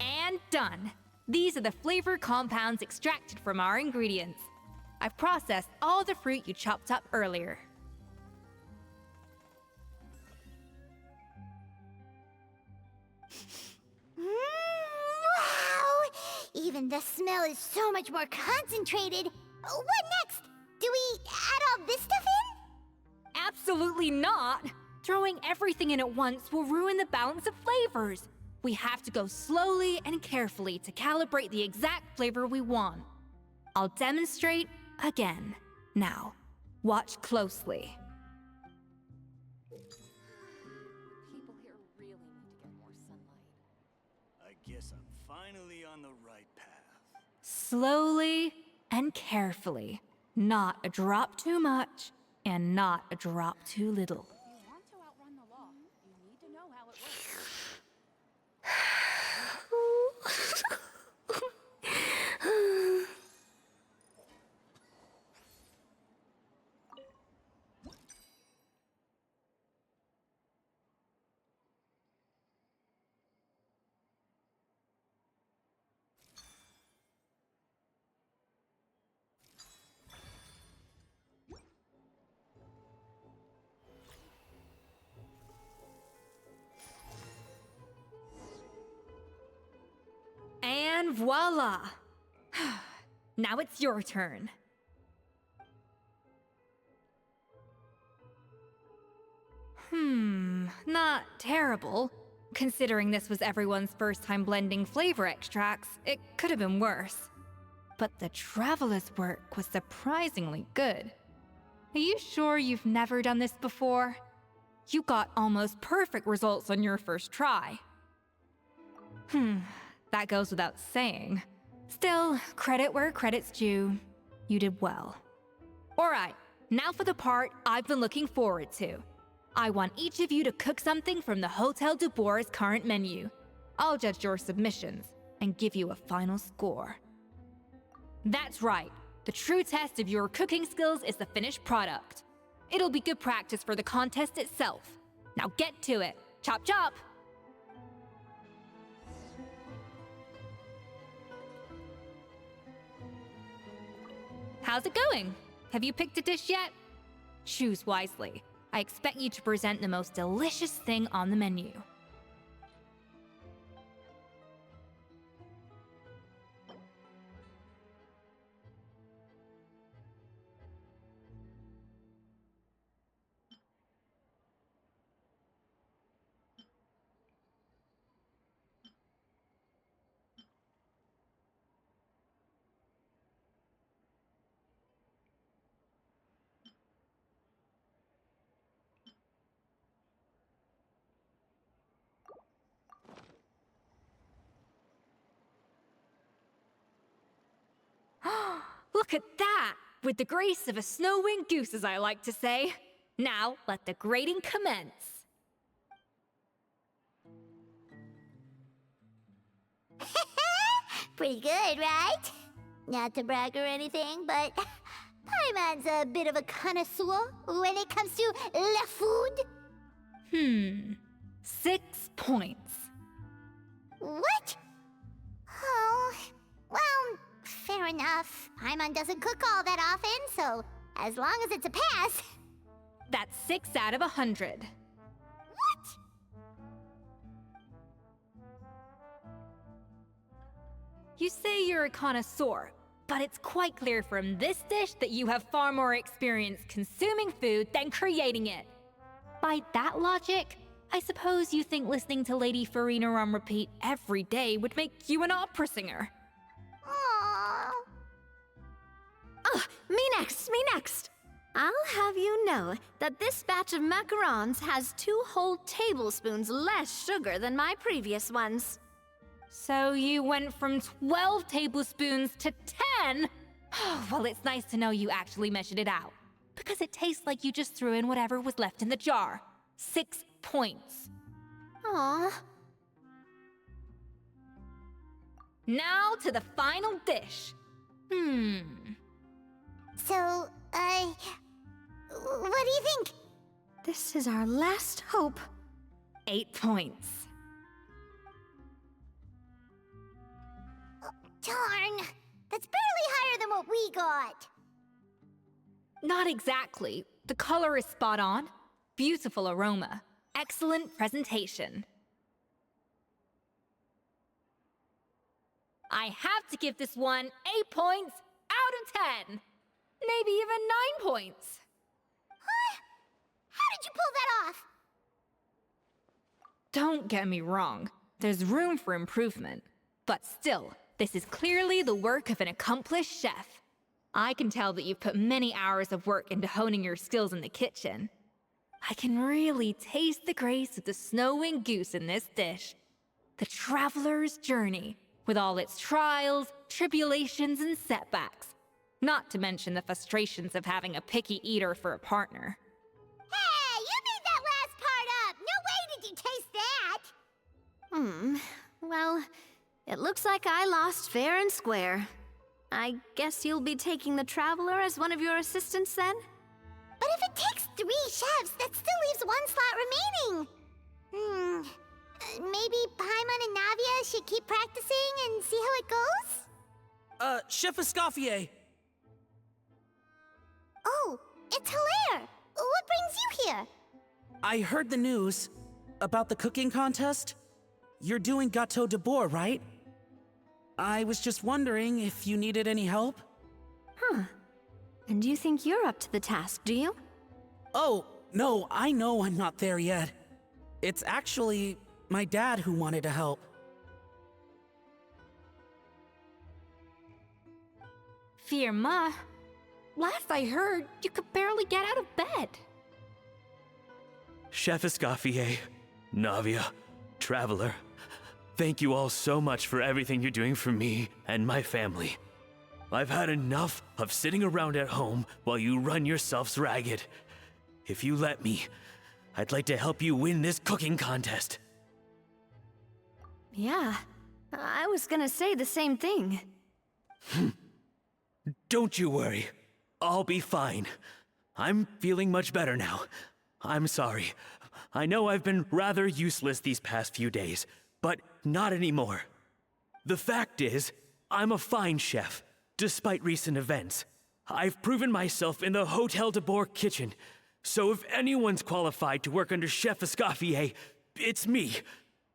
Speaker 7: And done. These are the flavor compounds extracted from our ingredients. I've processed all the fruit you chopped up earlier.
Speaker 3: Wow! Even the smell is so much more concentrated. What next? Do we add all this stuff in?
Speaker 7: Absolutely not! Throwing everything in at once will ruin the balance of flavors. We have to go slowly and carefully to calibrate the exact flavor we want. I'll demonstrate again. Now, watch closely.
Speaker 1: People here really need to get more sunlight.
Speaker 12: I guess I'm finally on the right path.
Speaker 7: Slowly and carefully. Not a drop too much, and not a drop too little.
Speaker 1: If you want to outrun the law, you need to know how it works.
Speaker 7: And voila! Now it's your turn. Not terrible. Considering this was everyone's first time blending flavor extracts, it could have been worse. But the Traveler's work was surprisingly good. Are you sure you've never done this before? You got almost perfect results on your first try. That goes without saying. Still, credit where credit's due. You did well. Alright, now for the part I've been looking forward to. I want each of you to cook something from the Hotel du Bois' current menu. I'll judge your submissions, and give you a final score. That's right. The true test of your cooking skills is the finished product. It'll be good practice for the contest itself. Now get to it. Chop chop! How's it going? Have you picked a dish yet? Choose wisely. I expect you to present the most delicious thing on the menu. Look at that! With the grace of a snow-winged goose, as I like to say. Now, let the grating commence.
Speaker 3: Pretty good, right? Not to brag or anything, but Paimon's a bit of a connoisseur when it comes to la food.
Speaker 7: 6 points.
Speaker 3: What? Oh, well, fair enough. Paimon doesn't cook all that often, so as long as it's a pass.
Speaker 7: That's 6 out of 100.
Speaker 3: What?
Speaker 7: You say you're a connoisseur, but it's quite clear from this dish that you have far more experience consuming food than creating it. By that logic, I suppose you think listening to Lady Farina on repeat every day would make you an opera singer.
Speaker 3: Aww.
Speaker 4: Me next, me next. I'll have you know that this batch of macarons has 2 whole tablespoons less sugar than my previous ones.
Speaker 7: So you went from 12 tablespoons to 10? Well, it's nice to know you actually measured it out, because it tastes like you just threw in whatever was left in the jar. 6 points.
Speaker 4: Aww.
Speaker 7: Now to the final dish.
Speaker 3: So, what do you think?
Speaker 4: This is our last hope.
Speaker 7: 8 points.
Speaker 3: Oh, darn. That's barely higher than what we got.
Speaker 7: Not exactly. The color is spot on. Beautiful aroma. Excellent presentation. I have to give this one 8 points out of 10. Maybe even 9 points.
Speaker 3: Huh? How did you pull that off?
Speaker 7: Don't get me wrong. There's room for improvement. But still, this is clearly the work of an accomplished chef. I can tell that you've put many hours of work into honing your skills in the kitchen. I can really taste the grace of the snow-winged goose in this dish. The traveler's journey, with all its trials, tribulations, and setbacks. Not to mention the frustrations of having a picky eater for a partner.
Speaker 3: Hey, you made that last part up! No way did you taste that!
Speaker 4: Well, it looks like I lost fair and square. I guess you'll be taking the traveler as one of your assistants then?
Speaker 3: But if it takes 3 chefs, that still leaves 1 slot remaining. Maybe Paimon and Navia should keep practicing and see how it goes?
Speaker 8: Chef Escoffier!
Speaker 3: Oh, it's Hilaire! What brings you here?
Speaker 8: I heard the news about the cooking contest. You're doing Gâteau de Bois, right? I was just wondering if you needed any help?
Speaker 4: And you think you're up to the task, do you?
Speaker 8: Oh, no, I know I'm not there yet. It's actually my dad who wanted to help.
Speaker 7: Firma, last I heard, you could barely get out of bed.
Speaker 5: Chef Escoffier, Navia, Traveler, thank you all so much for everything you're doing for me and my family. I've had enough of sitting around at home while you run yourselves ragged. If you let me, I'd like to help you win this cooking contest.
Speaker 4: Yeah, I was gonna say the same thing.
Speaker 5: Don't you worry. I'll be fine. I'm feeling much better now. I'm sorry. I know I've been rather useless these past few days, but not anymore. The fact is, I'm a fine chef, despite recent events. I've proven myself in the Hotel de Boer kitchen, so if anyone's qualified to work under Chef Escoffier, it's me.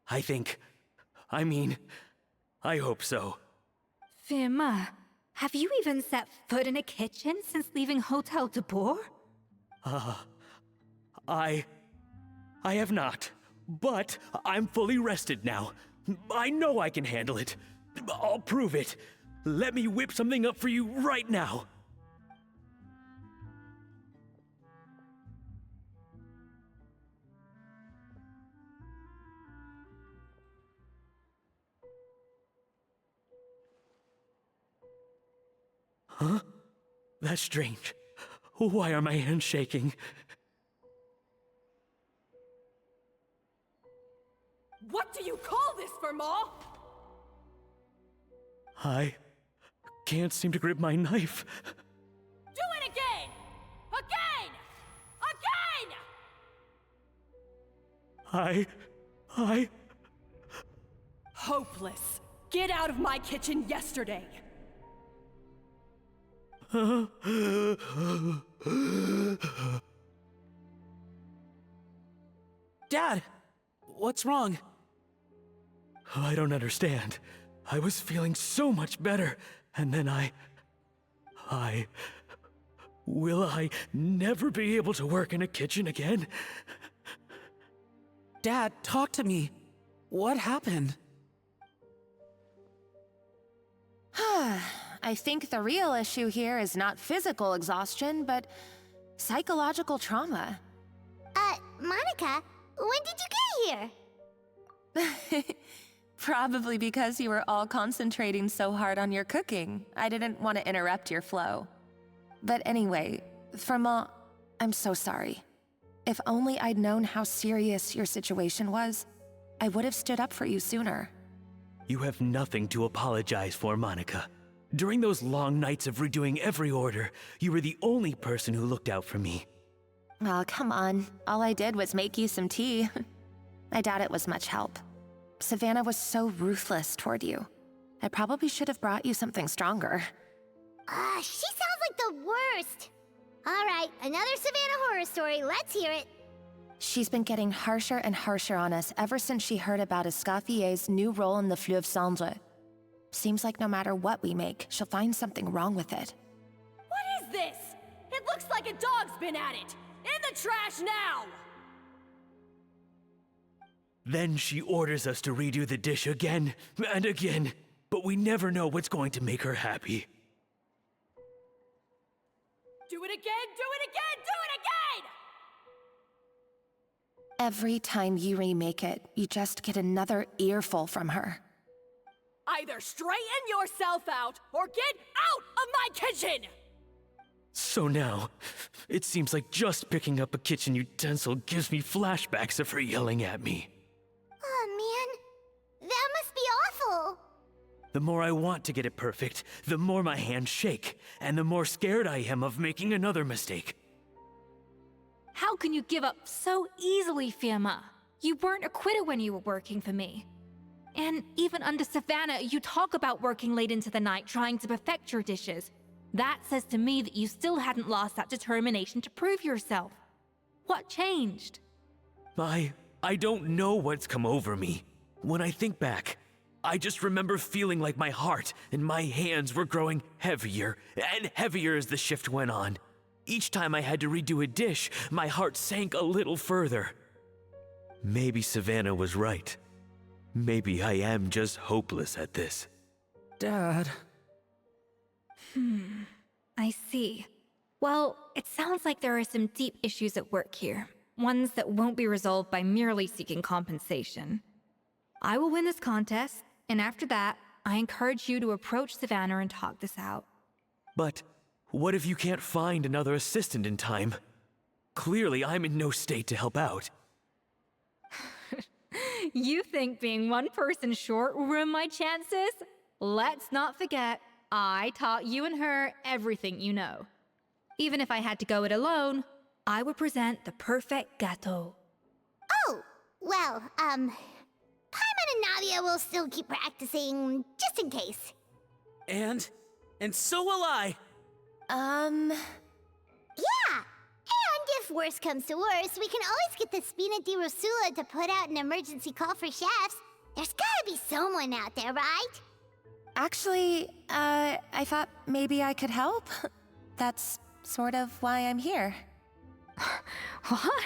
Speaker 5: I think. I mean, I hope so.
Speaker 7: Firma, have you even set foot in a kitchen since leaving Hotel de Boer?
Speaker 5: I have not, but I'm fully rested now. I know I can handle it. I'll prove it. Let me whip something up for you right now. Huh? That's strange. Why are my hands shaking?
Speaker 1: What do you call this, Verma?
Speaker 5: I can't seem to grip my knife.
Speaker 1: Do it again! Again! Again!
Speaker 5: I...
Speaker 1: Hopeless. Get out of my kitchen yesterday.
Speaker 8: Dad, what's wrong?
Speaker 5: I don't understand. I was feeling so much better, and then Will I never be able to work in a kitchen again?
Speaker 8: Dad, talk to me. What happened?
Speaker 2: I think the real issue here is not physical exhaustion, but psychological trauma.
Speaker 3: Monica, when did you get here?
Speaker 2: Probably because you were all concentrating so hard on your cooking. I didn't want to interrupt your flow. But anyway, Firma, I'm so sorry. If only I'd known how serious your situation was, I would have stood up for you sooner.
Speaker 5: You have nothing to apologize for, Monica. During those long nights of redoing every order, you were the only person who looked out for me.
Speaker 2: Oh, come on. All I did was make you some tea. I doubt it was much help. Savannah was so ruthless toward you. I probably should have brought you something stronger.
Speaker 3: She sounds like the worst. All right, another Savannah horror story. Let's hear it.
Speaker 2: She's been getting harsher and harsher on us ever since she heard about Escoffier's new role in the Fleuve Cendre. Seems like no matter what we make, she'll find something wrong with it.
Speaker 1: What is this? It looks like a dog's been at it. In the trash now!
Speaker 5: Then she orders us to redo the dish again and again, but we never know what's going to make her happy.
Speaker 1: Do it again, do it again, do it again!
Speaker 2: Every time you remake it, you just get another earful from her.
Speaker 1: Either straighten yourself out or get out of my kitchen!
Speaker 5: So now, it seems like just picking up a kitchen utensil gives me flashbacks of her yelling at me.
Speaker 3: Oh man, that must be awful.
Speaker 5: The more I want to get it perfect, the more my hands shake, and the more scared I am of making another mistake.
Speaker 7: How can you give up so easily, Firma? You weren't a quitter when you were working for me. And even under Savannah, you talk about working late into the night trying to perfect your dishes. That says to me that you still hadn't lost that determination to prove yourself. What changed?
Speaker 5: I don't know what's come over me. When I think back, I just remember feeling like my heart and my hands were growing heavier and heavier as the shift went on. Each time I had to redo a dish, my heart sank a little further. Maybe Savannah was right. Maybe I am just hopeless at this.
Speaker 8: Dad.
Speaker 7: I see. Well, it sounds like there are some deep issues at work here. Ones that won't be resolved by merely seeking compensation. I will win this contest, and after that, I encourage you to approach Savannah and talk this out.
Speaker 5: But what if you can't find another assistant in time? Clearly, I'm in no state to help out.
Speaker 7: You think being one person short will ruin my chances? Let's not forget, I taught you and her everything you know. Even if I had to go it alone, I would present the perfect gâteau.
Speaker 3: Oh, well, Paimon and Nadia will still keep practicing, just in case.
Speaker 8: And so will I.
Speaker 3: Yeah! And if worse comes to worse, we can always get the Spina di Rosula to put out an emergency call for chefs. There's gotta be someone out there, right?
Speaker 2: Actually, I thought maybe I could help. That's sort of why I'm here.
Speaker 7: What?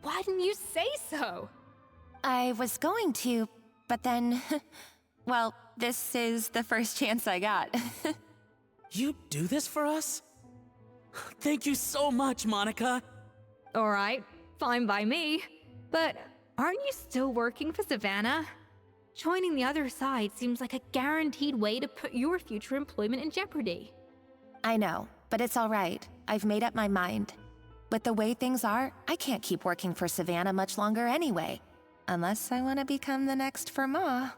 Speaker 7: Why didn't you say so?
Speaker 2: I was going to, but then... well, this is the first chance I got.
Speaker 8: You do this for us? Thank you so much, Monica.
Speaker 7: All right, fine by me. But aren't you still working for Savannah? Joining the other side seems like a guaranteed way to put your future employment in jeopardy.
Speaker 2: I know, but it's all right. I've made up my mind. With the way things are, I can't keep working for Savannah much longer anyway. Unless I want to become the next Fermat.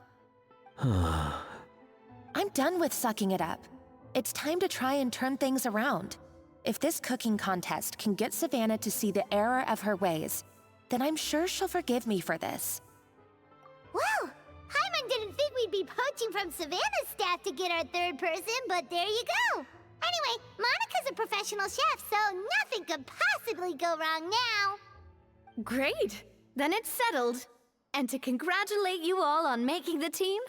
Speaker 2: I'm done with sucking it up. It's time to try and turn things around. If this cooking contest can get Savannah to see the error of her ways, then I'm sure she'll forgive me for this.
Speaker 3: Well, Paimon didn't think we'd be poaching from Savannah's staff to get our third person, but there you go. Anyway, Monica's a professional chef, so nothing could possibly go wrong now.
Speaker 4: Great! Then it's settled. And to congratulate you all on making the team,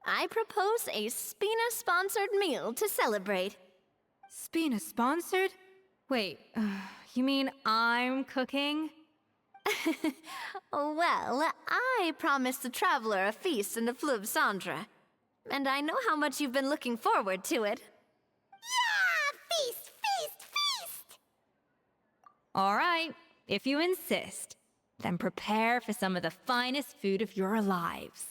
Speaker 4: I propose a Spina-sponsored meal to celebrate.
Speaker 7: Spina sponsored? Wait, you mean I'm cooking?
Speaker 4: Well, I promised the traveler a feast in the Fleuve Cendre. And I know how much you've been looking forward to it.
Speaker 3: Yeah! Feast, feast, feast!
Speaker 7: All right, if you insist, then prepare for some of the finest food of your lives.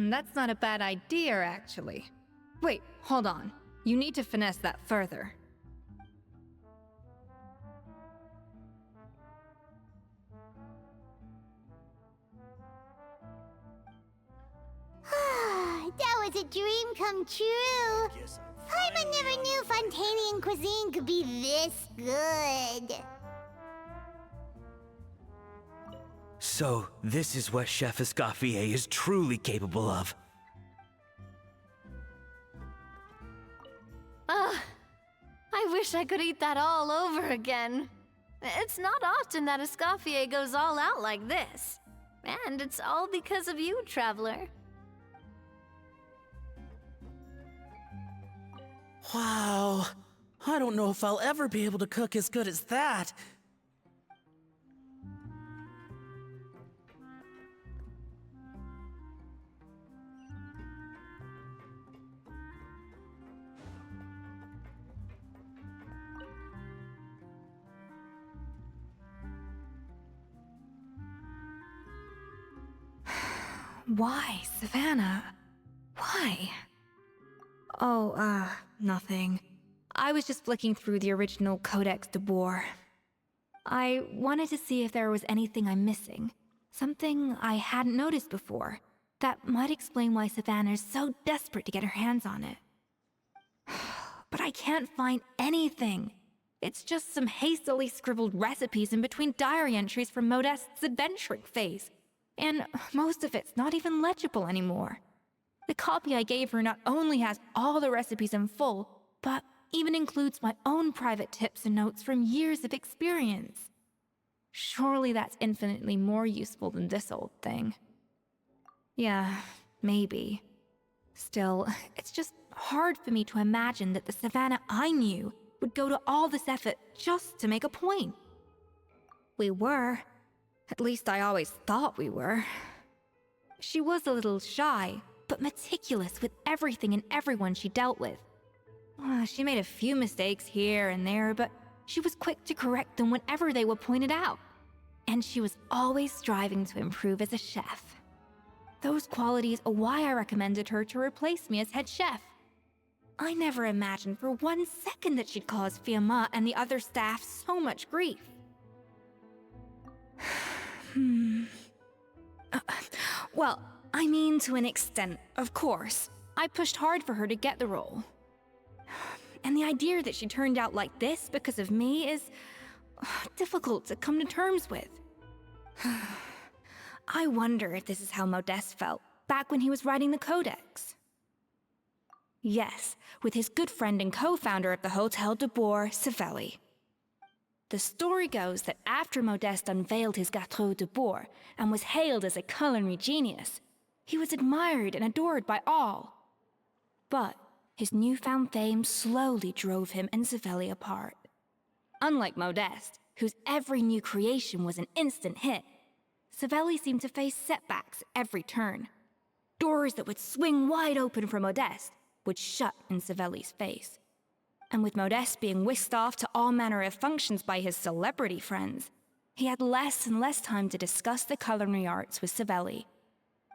Speaker 7: That's not a bad idea, actually. Wait, hold on. You need to finesse that further.
Speaker 3: That was a dream come true. Paimon never knew Fontanian cuisine could be this good.
Speaker 5: So, this is what Chef Escoffier is truly capable of.
Speaker 4: I wish I could eat that all over again. It's not often that Escoffier goes all out like this. And it's all because of you, Traveler.
Speaker 8: Wow. I don't know if I'll ever be able to cook as good as that.
Speaker 7: Why, Savannah? Why? Oh, nothing. I was just flicking through the original Codex de Boer. I wanted to see if there was anything I'm missing. Something I hadn't noticed before. That might explain why Savannah's so desperate to get her hands on it. But I can't find anything. It's just some hastily scribbled recipes in between diary entries from Modeste's adventuring phase. And most of it's not even legible anymore. The copy I gave her not only has all the recipes in full, but even includes my own private tips and notes from years of experience. Surely that's infinitely more useful than this old thing. Yeah, maybe. Still, it's just hard for me to imagine that the Savannah I knew would go to all this effort just to make a point. We were. At least I always thought we were. She was a little shy, but meticulous with everything and everyone she dealt with. She made a few mistakes here and there, but She was quick to correct them whenever they were pointed out. And she was always striving to improve as a chef. Those qualities are why I recommended her to replace me as head chef. I never imagined for 1 second that she'd cause Fiamma and the other staff so much grief. Well, I mean to an extent, of course. I pushed hard for her to get the role. And the idea that she turned out like this because of me is difficult to come to terms with. I wonder if this is how Modeste felt back when he was writing the Codex. Yes, with his good friend and co-founder of the Hotel de Bois, Savelli. The story goes that after Modeste unveiled his Gâteau de Bois and was hailed as a culinary genius, he was admired and adored by all. But his newfound fame slowly drove him and Savelli apart. Unlike Modeste, whose every new creation was an instant hit, Savelli seemed to face setbacks at every turn. Doors that would swing wide open for Modeste would shut in Savelli's face. And with Modeste being whisked off to all manner of functions by his celebrity friends, he had less and less time to discuss the culinary arts with Savelli.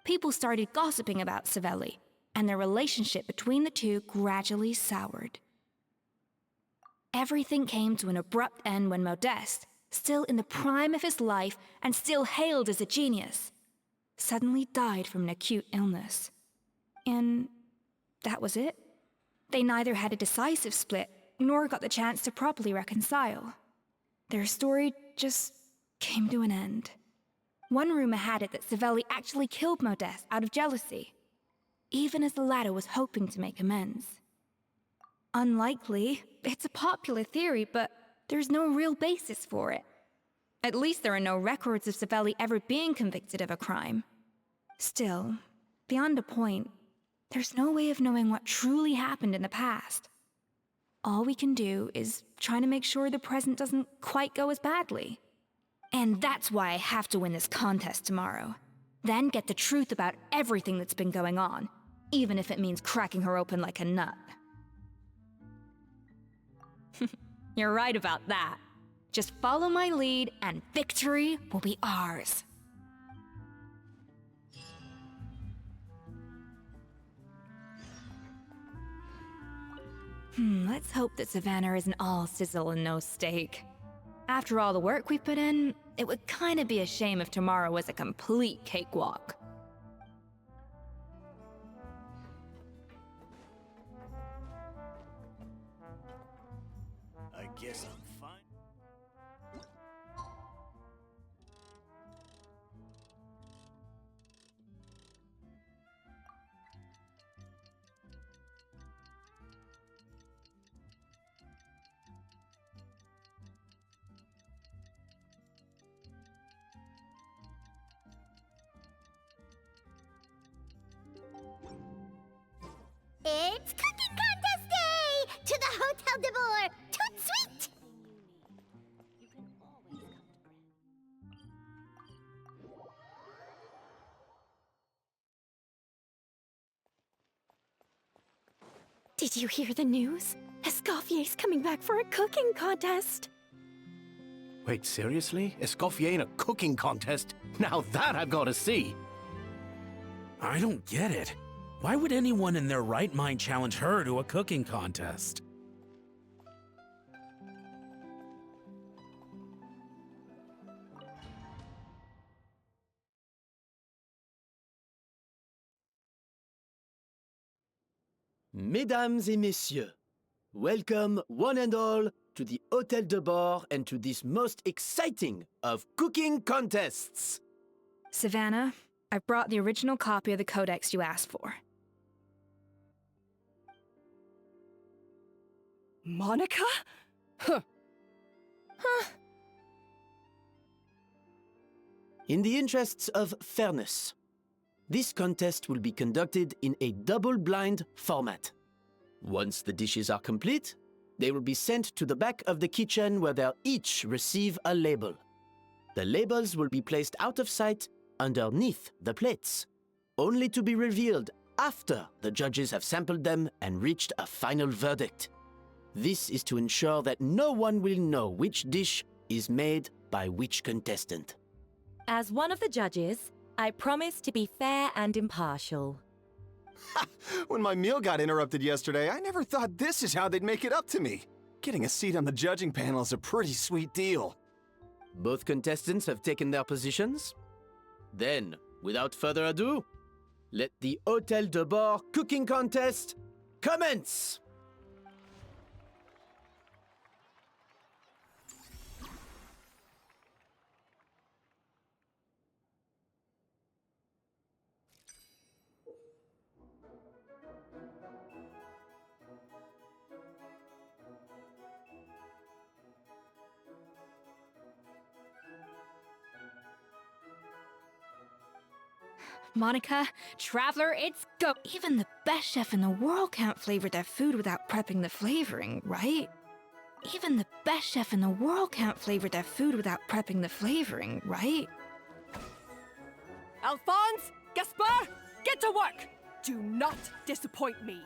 Speaker 7: People started gossiping about Savelli, and their relationship between the two gradually soured. Everything came to an abrupt end when Modeste, still in the prime of his life and still hailed as a genius, suddenly died from an acute illness. And that was it. They neither had a decisive split, nor got the chance to properly reconcile. Their story just came to an end. One rumor had it that Savelli actually killed Modeste out of jealousy, even as the latter was hoping to make amends. Unlikely, it's a popular theory, but there's no real basis for it. At least there are no records of Savelli ever being convicted of a crime. Still, beyond a point, there's no way of knowing what truly happened in the past. All we can do is try to make sure the present doesn't quite go as badly. And that's why I have to win this contest tomorrow. Then get the truth about everything that's been going on, even if it means cracking her open like a nut. You're right about that. Just follow my lead and victory will be ours. Let's hope that Savannah isn't all sizzle and no steak. After all the work we put in, it would kinda be a shame if tomorrow was a complete cakewalk.
Speaker 12: I guess I'm fine.
Speaker 3: It's Cooking Contest Day! To the Hotel de Bois! Toot sweet!
Speaker 2: Did you hear the news? Escoffier's coming back for a cooking contest.
Speaker 9: Wait, seriously? Escoffier in a cooking contest? Now that I've got to see!
Speaker 8: I don't get it. Why would anyone in their right mind challenge her to a cooking contest?
Speaker 9: Mesdames et messieurs, welcome one and all to the Hotel de Bois and to this most exciting of cooking contests.
Speaker 7: Savannah, I've brought the original copy of the Codex you asked for.
Speaker 1: Monica? Huh.
Speaker 9: In the interests of fairness, this contest will be conducted in a double-blind format. Once the dishes are complete, they will be sent to the back of the kitchen where they'll each receive a label. The labels will be placed out of sight underneath the plates, only to be revealed after the judges have sampled them and reached a final verdict. This is to ensure that no one will know which dish is made by which contestant.
Speaker 13: As one of the judges, I promise to be fair and impartial.
Speaker 10: When my meal got interrupted yesterday, I never thought this is how they'd make it up to me. Getting a seat on the judging panel is a pretty sweet deal.
Speaker 9: Both contestants have taken their positions. Then, without further ado, let the Hôtel de Bord cooking contest commence!
Speaker 7: Monica, Traveler, it's go. Even the best chef in the world can't flavor their food without prepping the flavoring, right? Even the best chef in the world can't flavor their food without prepping the flavoring, right?
Speaker 1: Alphonse, Gaspar, get to work! Do not disappoint me.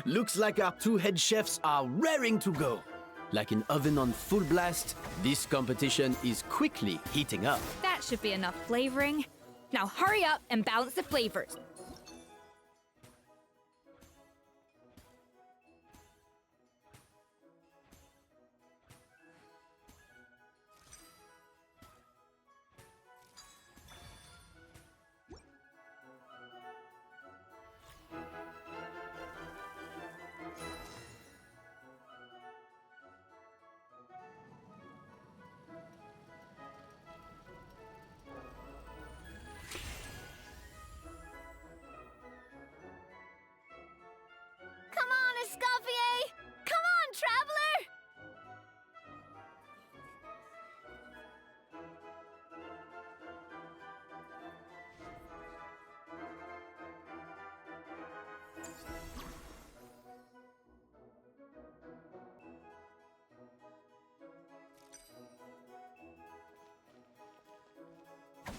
Speaker 9: Looks like our two head chefs are raring to go. Like an oven on full blast, this competition is quickly heating up.
Speaker 7: That should be enough flavoring. Now hurry up and balance the flavors.
Speaker 4: Come on, Escoffier! Come on, Traveler!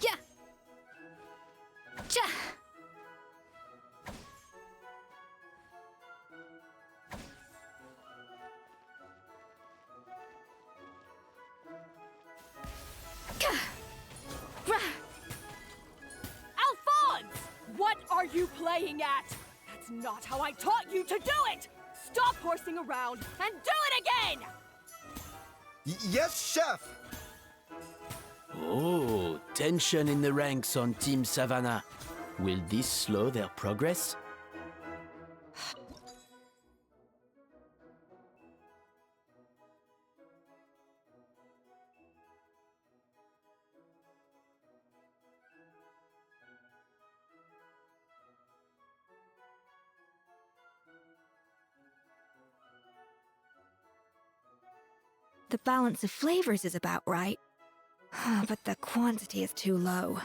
Speaker 7: Yeah! Ja!
Speaker 1: Alphonse! What are you playing at? That's not how I taught you to do it! Stop horsing around and do it again!
Speaker 12: Yes, chef!
Speaker 9: Oh, tension in the ranks on Team Savannah. Will this slow their progress?
Speaker 7: The balance of flavors is about right. But the quantity is too low.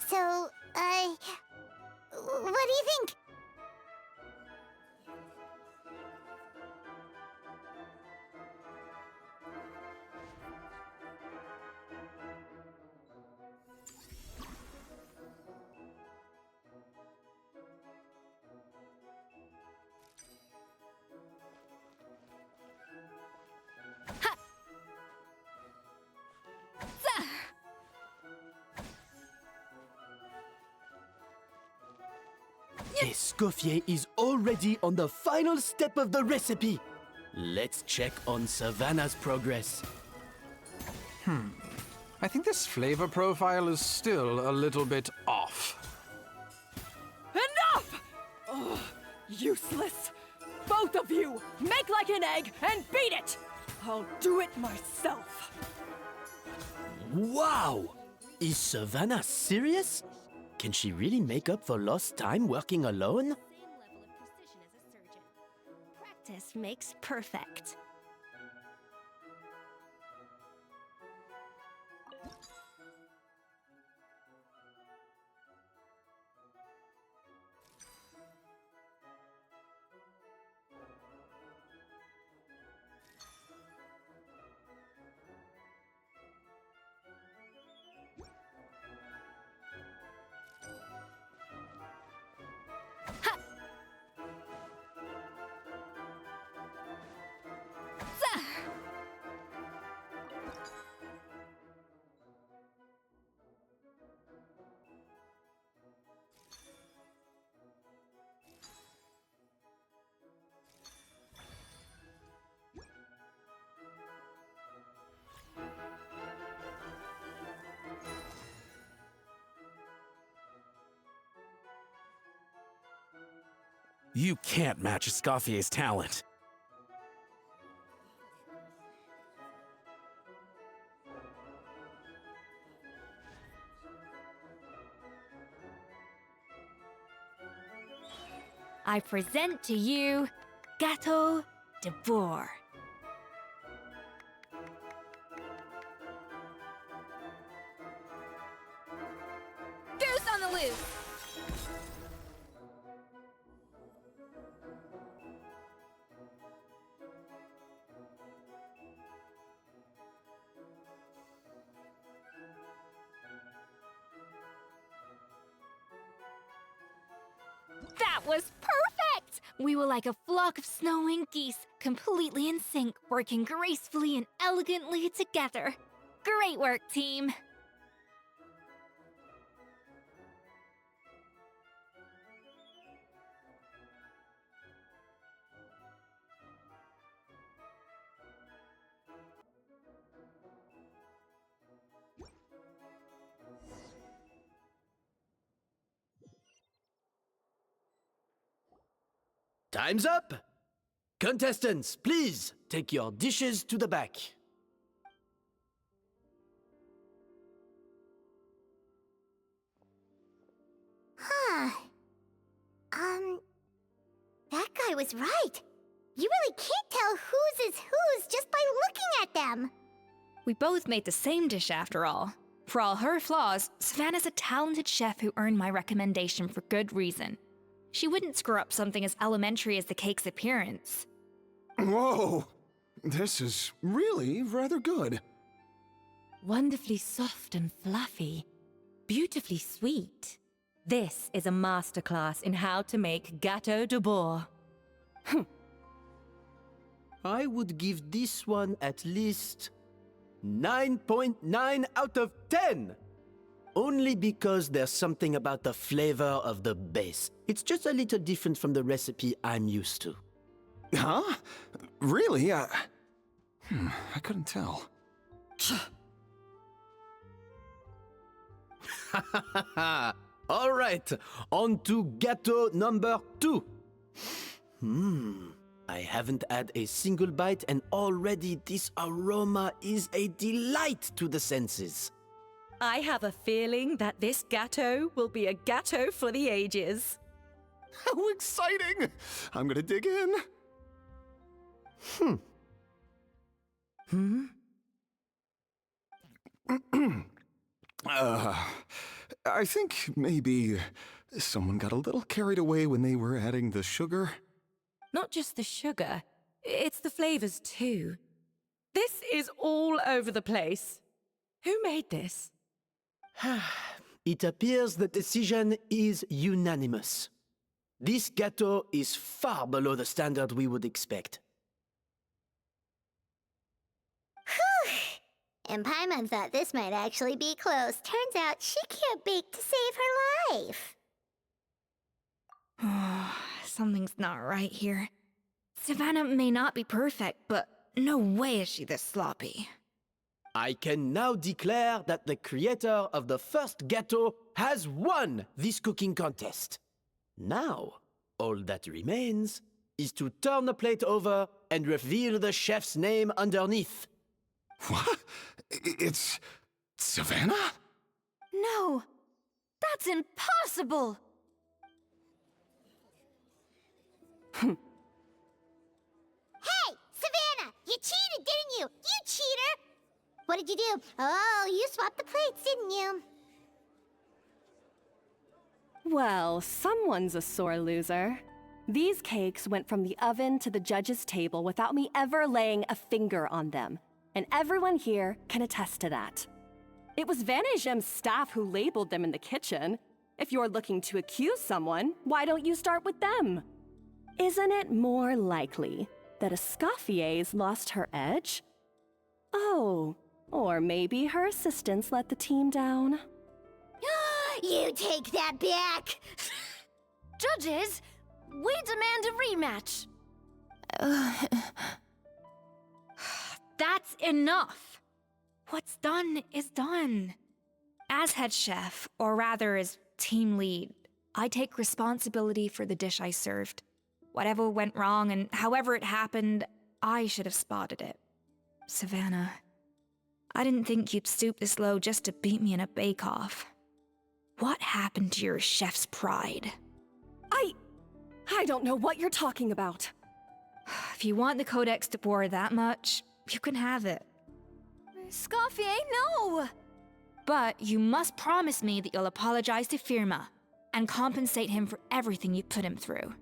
Speaker 3: So, what do you think?
Speaker 9: Escoffier is already on the final step of the recipe. Let's check on Savannah's progress.
Speaker 14: I think this flavor profile is still a little bit off.
Speaker 1: Enough! Ugh, useless! Both of you, make like an egg and beat it! I'll do it myself.
Speaker 9: Wow! Is Savannah serious? Can she really make up for lost time working alone?
Speaker 4: Same level of precision as a surgeon. Practice makes perfect.
Speaker 8: You can't match Escoffier's talent.
Speaker 7: I present to you Gâteau de Bourg. Goose on the loose! That was perfect! We were like a flock of snowing geese, completely in sync, working gracefully and elegantly together. Great work, team!
Speaker 9: Time's up! Contestants, please take your dishes to the back.
Speaker 3: Huh. That guy was right. You really can't tell whose is whose just by looking at them.
Speaker 7: We both made the same dish after all. For all her flaws, Savannah's a talented chef who earned my recommendation for good reason. She wouldn't screw up something as elementary as the cake's appearance.
Speaker 10: Whoa! This is really rather good.
Speaker 13: Wonderfully soft and fluffy. Beautifully sweet. This is a masterclass in how to make Gâteau de Bourg.
Speaker 9: I would give this one at least 9.9 out of 10! Only because there's something about the flavor of the base. It's just a little different from the recipe I'm used to.
Speaker 10: Huh? Really? I couldn't tell.
Speaker 9: All right, on to gâteau number 2. I haven't had a single bite and already this aroma is a delight to the senses.
Speaker 13: I have a feeling that this gâteau will be a gâteau for the ages.
Speaker 10: How exciting! I'm gonna dig in. I think maybe someone got a little carried away when they were adding the sugar.
Speaker 13: Not just the sugar, it's the flavors too. This is all over the place. Who made this?
Speaker 9: It appears the decision is unanimous. This gâteau is far below the standard we would expect.
Speaker 3: And Paimon thought this might actually be close. Turns out she can't bake to save her life.
Speaker 7: Something's not right here. Savannah may not be perfect, but no way is she this sloppy.
Speaker 9: I can now declare that the creator of the first gâteau has won this cooking contest. Now, all that remains is to turn the plate over and reveal the chef's name underneath.
Speaker 10: What? It's Savannah?
Speaker 4: No, that's impossible!
Speaker 3: Hey, Savannah! You cheated, didn't you? You cheater! What did you do? Oh, you swapped the plates, didn't you?
Speaker 1: Well, someone's a sore loser. These cakes went from the oven to the judge's table without me ever laying a finger on them. And everyone here can attest to that. It was Van Gem's staff who labeled them in the kitchen. If you're looking to accuse someone, why don't you start with them? Isn't it more likely that Escoffier's lost her edge? Oh, or maybe her assistants let the team down.
Speaker 3: You take that back!
Speaker 4: Judges, we demand a rematch.
Speaker 7: That's enough! What's done is done. As head chef, or rather as team lead, I take responsibility for the dish I served. Whatever went wrong and however it happened, I should have spotted it. Savannah, I didn't think you'd stoop this low just to beat me in a bake-off. What happened to your chef's pride?
Speaker 1: I don't know what you're talking about.
Speaker 7: If you want the Codex de Boer that much, you can have it.
Speaker 4: Eskofье, no!
Speaker 7: But you must promise me that you'll apologize to Firma and compensate him for everything you put him through.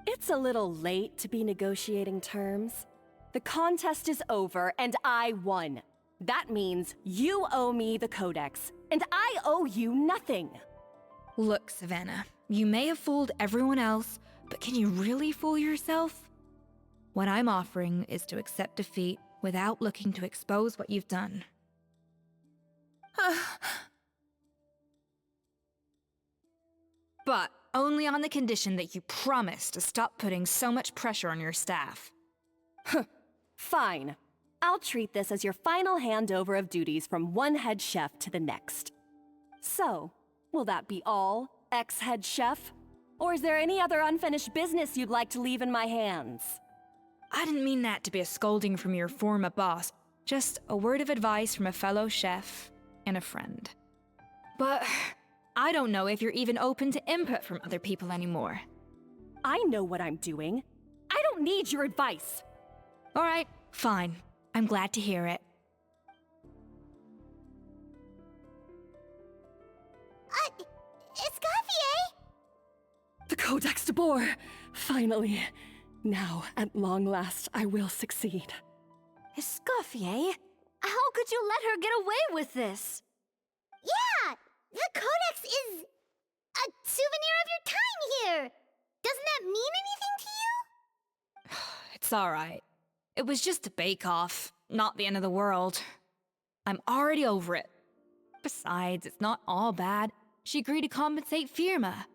Speaker 1: It's a little late to be negotiating terms. The contest is over and I won. That means you owe me the Codex, and I owe you nothing.
Speaker 7: Look, Savannah, you may have fooled everyone else, but can you really fool yourself? What I'm offering is to accept defeat without looking to expose what you've done. But only on the condition that you promise to stop putting so much pressure on your staff.
Speaker 1: Fine. I'll treat this as your final handover of duties from one head chef to the next. So, will that be all, ex-head chef? Or is there any other unfinished business you'd like to leave in my hands?
Speaker 7: I didn't mean that to be a scolding from your former boss, just a word of advice from a fellow chef and a friend. But I don't know if you're even open to input from other people anymore.
Speaker 1: I know what I'm doing. I don't need your advice.
Speaker 7: All right, fine. I'm glad to hear it.
Speaker 3: Eskofье?
Speaker 1: The Codex de Boer! Finally. Now, at long last, I will succeed.
Speaker 4: Eskofье? How could you let her get away with this?
Speaker 3: Yeah! The Codex is a souvenir of your time here! Doesn't that mean anything to you?
Speaker 7: It's all right. It was just a bake-off, not the end of the world. I'm already over it. Besides, it's not all bad. She agreed to compensate Firma.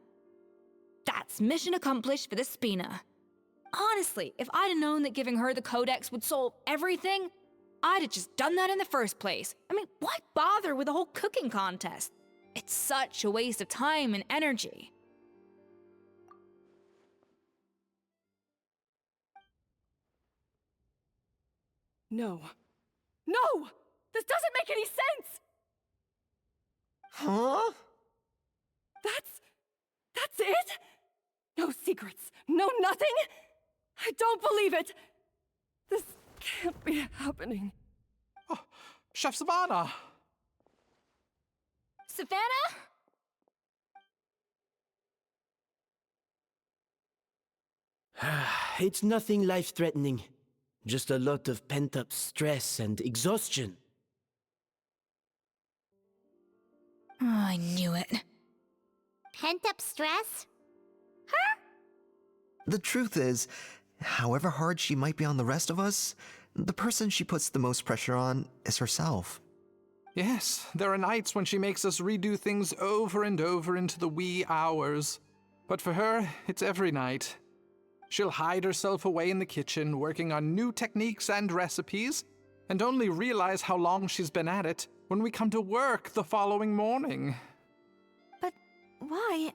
Speaker 7: That's mission accomplished for the Spina. Honestly, if I'd have known that giving her the Codex would solve everything, I'd have just done that in the first place. I mean, why bother with the whole cooking contest? It's such a waste of time and energy.
Speaker 1: No. No! This doesn't make any sense!
Speaker 15: Huh?
Speaker 1: That's it? No secrets, no nothing? I don't believe it! This can't be happening.
Speaker 14: Oh, Chef Savannah!
Speaker 7: Savannah?
Speaker 9: It's nothing life-threatening. Just a lot of pent-up stress and exhaustion.
Speaker 7: Oh, I knew it.
Speaker 3: Pent-up stress?
Speaker 15: The truth is, however hard she might be on the rest of us, the person she puts the most pressure on is herself.
Speaker 14: Yes, there are nights when she makes us redo things over and over into the wee hours. But for her, it's every night. She'll hide herself away in the kitchen, working on new techniques and recipes, and only realize how long she's been at it when we come to work the following morning.
Speaker 4: But why?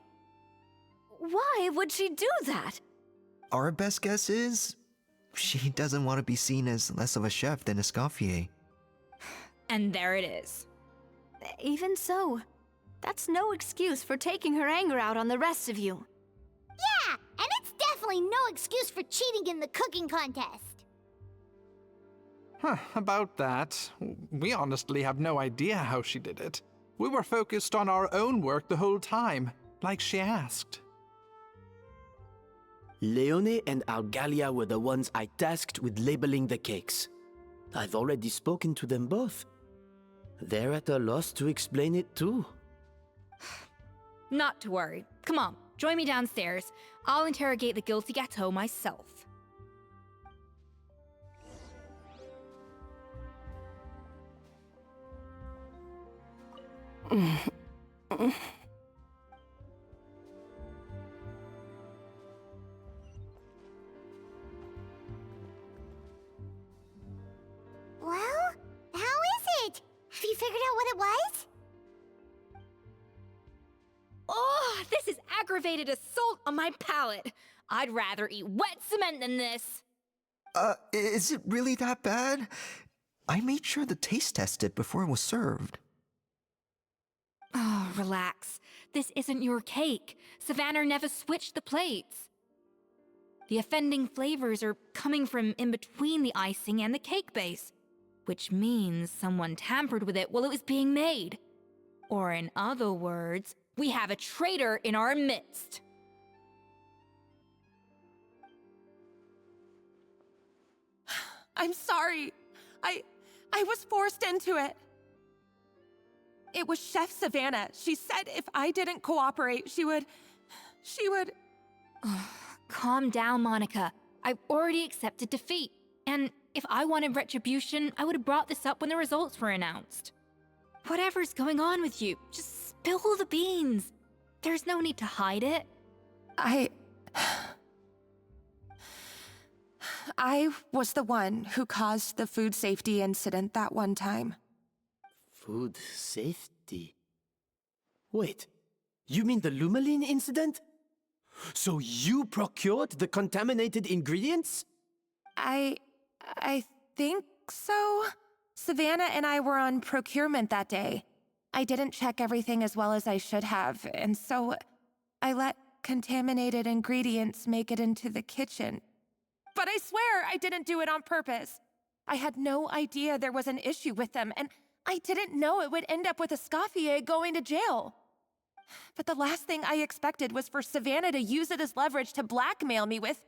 Speaker 4: Why would she do that?
Speaker 15: Our best guess is she doesn't want to be seen as less of a chef than Eskofье.
Speaker 7: And there it is.
Speaker 4: Even so, that's no excuse for taking her anger out on the rest of you.
Speaker 3: Yeah, and it's definitely no excuse for cheating in the cooking contest.
Speaker 14: About that, we honestly have no idea how she did it. We were focused on our own work the whole time, like she asked.
Speaker 9: Leone and Algalia were the ones I tasked with labeling the cakes. I've already spoken to them both. They're at a loss to explain it too.
Speaker 7: Not to worry. Come on, join me downstairs. I'll interrogate the guilty gâteau myself.
Speaker 3: Well, how is it? Have you figured out what it was?
Speaker 7: Oh, this is aggravated assault on my palate. I'd rather eat wet cement than this.
Speaker 15: Is it really that bad? I made sure the taste tested before it was served.
Speaker 7: Oh, relax. This isn't your cake. Savannah never switched the plates. The offending flavors are coming from in between the icing and the cake base, which means someone tampered with it while it was being made. Or in other words, we have a traitor in our midst.
Speaker 2: I'm sorry. I was forced into it. It was Chef Savannah. She said if I didn't cooperate, she would...
Speaker 7: Calm down, Monica. I've already accepted defeat. And if I wanted retribution, I would have brought this up when the results were announced. Whatever's going on with you, just spill the beans. There's no need to hide it.
Speaker 2: I was the one who caused the food safety incident that one time.
Speaker 9: Food safety? Wait, you mean the Lumaline incident? So you procured the contaminated ingredients?
Speaker 2: I think so. Savannah and I were on procurement that day. I didn't check everything as well as I should have, and so I let contaminated ingredients make it into the kitchen. But I swear I didn't do it on purpose. I had no idea there was an issue with them, and I didn't know it would end up with Escoffier going to jail. But the last thing I expected was for Savannah to use it as leverage to blackmail me with...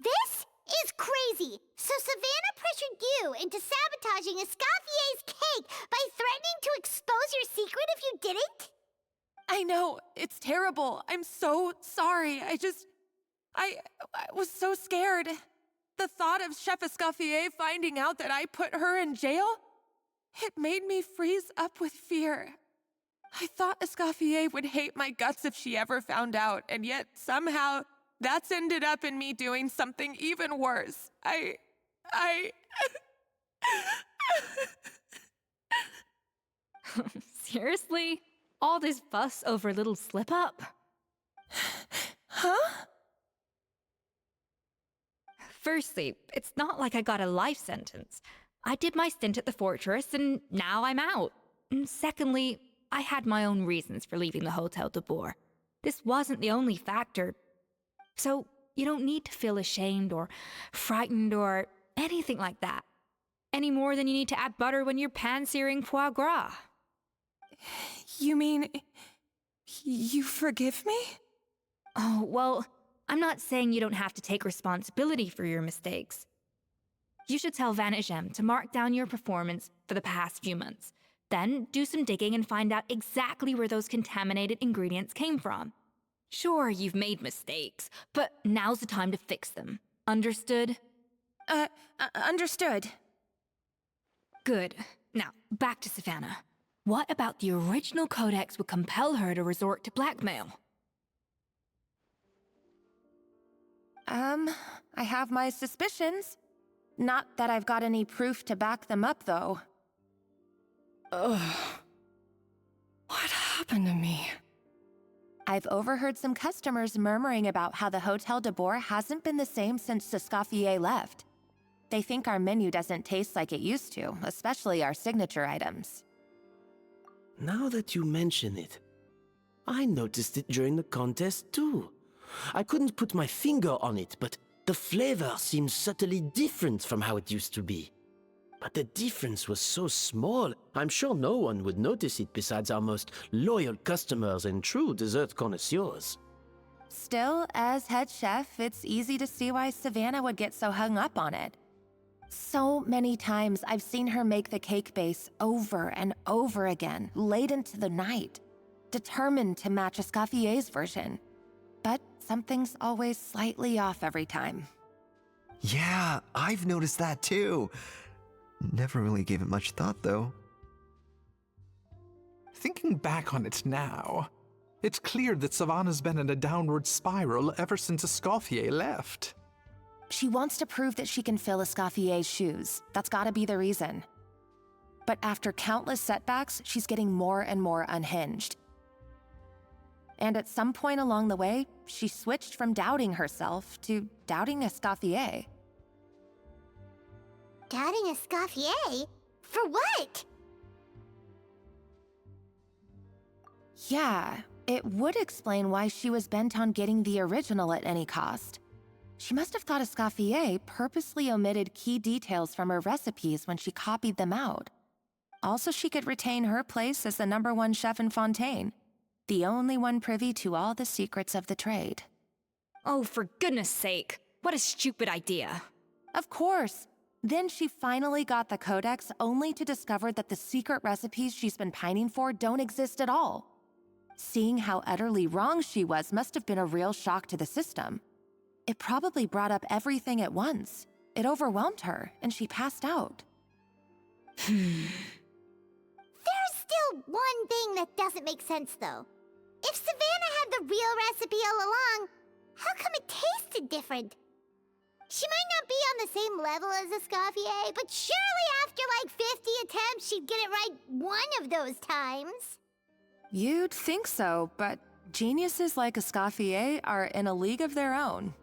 Speaker 3: This is crazy! So Savannah pressured you into sabotaging Escoffier's cake by threatening to expose your secret if you didn't?
Speaker 2: I know, it's terrible. I'm so sorry. I was so scared. The thought of Chef Escoffier finding out that I put her in jail, it made me freeze up with fear. I thought Escoffier would hate my guts if she ever found out, and yet somehow that's ended up in me doing something even worse.
Speaker 7: Seriously? All this fuss over a little slip-up?
Speaker 2: Huh?
Speaker 7: Firstly, it's not like I got a life sentence. I did my stint at the fortress, and now I'm out. And secondly, I had my own reasons for leaving the Hotel de Boer. This wasn't the only factor. So you don't need to feel ashamed or frightened or anything like that. Any more than you need to add butter when you're pan-searing foie gras.
Speaker 2: You mean... you forgive me?
Speaker 7: Oh, well, I'm not saying you don't have to take responsibility for your mistakes. You should tell Vanagem to mark down your performance for the past few months. Then do some digging and find out exactly where those contaminated ingredients came from. Sure, you've made mistakes, but now's the time to fix them. Understood?
Speaker 2: Understood.
Speaker 7: Good. Now, back to Savannah. What about the original codex would compel her to resort to blackmail?
Speaker 2: I have my suspicions. Not that I've got any proof to back them up, though.
Speaker 1: Ugh. What happened to me?
Speaker 2: I've overheard some customers murmuring about how the Hotel de Boer hasn't been the same since Escoffier left. They think our menu doesn't taste like it used to, especially our signature items.
Speaker 9: Now that you mention it, I noticed it during the contest too. I couldn't put my finger on it, but the flavor seems subtly different from how it used to be. But the difference was so small, I'm sure no one would notice it besides our most loyal customers and true dessert connoisseurs.
Speaker 2: Still, as head chef, it's easy to see why Savannah would get so hung up on it. So many times I've seen her make the cake base over and over again, late into the night, determined to match Escoffier's version. But something's always slightly off every time.
Speaker 15: Yeah, I've noticed that too. Never really gave it much thought, though.
Speaker 14: Thinking back on it now, it's clear that Savannah's been in a downward spiral ever since Escoffier left.
Speaker 2: She wants to prove that she can fill Escoffier's shoes. That's gotta be the reason. But after countless setbacks, she's getting more and more unhinged. and at some point along the way, she switched from doubting herself to doubting Escoffier.
Speaker 3: Doubting Escoffier? For what?
Speaker 2: Yeah, it would explain why she was bent on getting the original at any cost. She must have thought Escoffier purposely omitted key details from her recipes when she copied them out. Also, she could retain her place as the #1 chef in Fontaine, the only one privy to all the secrets of the trade.
Speaker 7: Oh, for goodness sake. What a stupid idea.
Speaker 2: Of course. Then she finally got the codex only to discover that the secret recipes she's been pining for don't exist at all. Seeing how utterly wrong she was must have been a real shock to the system. It probably brought up everything at once. It overwhelmed her, and she passed out.
Speaker 3: There's still one thing that doesn't make sense, though. If Savannah had the real recipe all along, how come it tasted different? She might not be on the same level as Escoffier, but surely after like 50 attempts, she'd get it right one of those times.
Speaker 2: You'd think so, but geniuses like Escoffier are in a league of their own.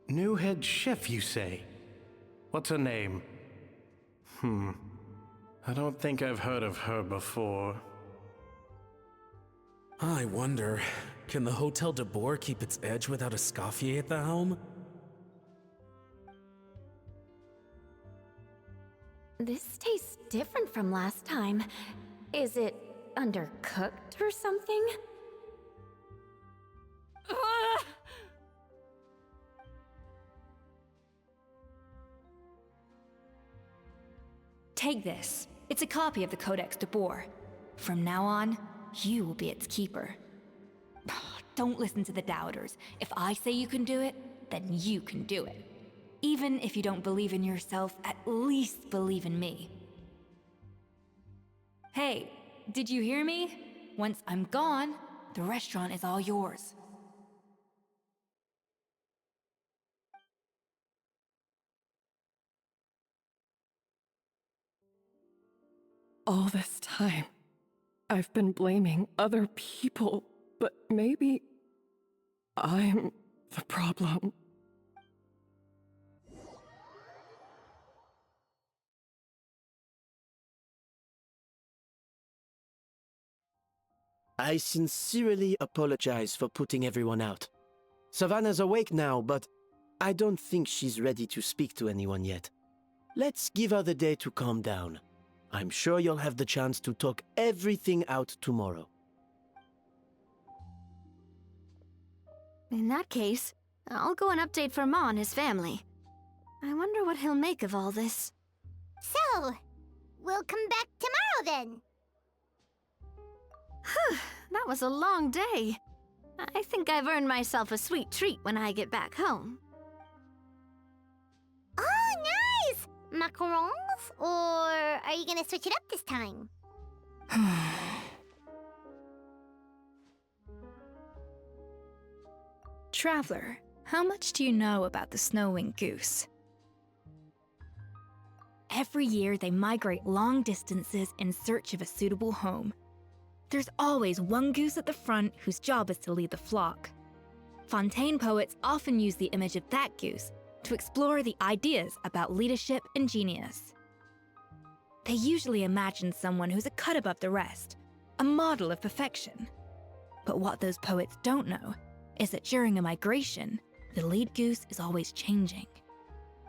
Speaker 16: New head chef, you say? What's her name? I don't think I've heard of her before.
Speaker 8: I wonder, can the Hotel de Boer keep its edge without Escoffier at the helm?
Speaker 17: This tastes different from last time. Is it undercooked or something?
Speaker 7: Take this. It's a copy of the Codex de Boer. From now on, you will be its keeper. Don't listen to the doubters. If I say you can do it, then you can do it. Even if you don't believe in yourself, at least believe in me. Hey, did you hear me? Once I'm gone, the restaurant is all yours.
Speaker 18: All this time, I've been blaming other people, but maybe I'm the problem.
Speaker 9: I sincerely apologize for putting everyone out. Savannah's awake now, but I don't think she's ready to speak to anyone yet. Let's give her the day to calm down. I'm sure you'll have the chance to talk everything out tomorrow.
Speaker 4: In that case, I'll go and update Verma and his family. I wonder what he'll make of all this.
Speaker 3: So, we'll come back tomorrow then.
Speaker 4: That was a long day. I think I've earned myself a sweet treat when I get back home.
Speaker 3: Oh, nice! Macarons? Or are you gonna switch it up this time?
Speaker 7: Traveler, how much do you know about the snow-winged goose? Every year, they migrate long distances in search of a suitable home. There's always one goose at the front whose job is to lead the flock. Fontaine poets often use the image of that goose to explore the ideas about leadership and genius. They usually imagine someone who's a cut above the rest, a model of perfection. But what those poets don't know is that during a migration, the lead goose is always changing.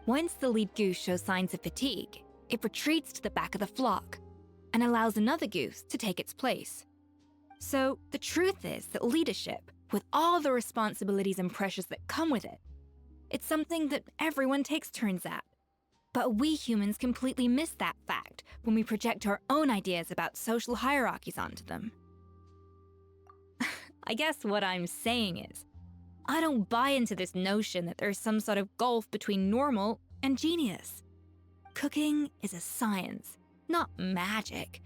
Speaker 7: Once the lead goose shows signs of fatigue, it retreats to the back of the flock and allows another goose to take its place. So the truth is that leadership, with all the responsibilities and pressures that come with it, it's something that everyone takes turns at. But we humans completely miss that fact when we project our own ideas about social hierarchies onto them. I guess what I'm saying is, I don't buy into this notion that there's some sort of gulf between normal and genius. Cooking is a science, not magic.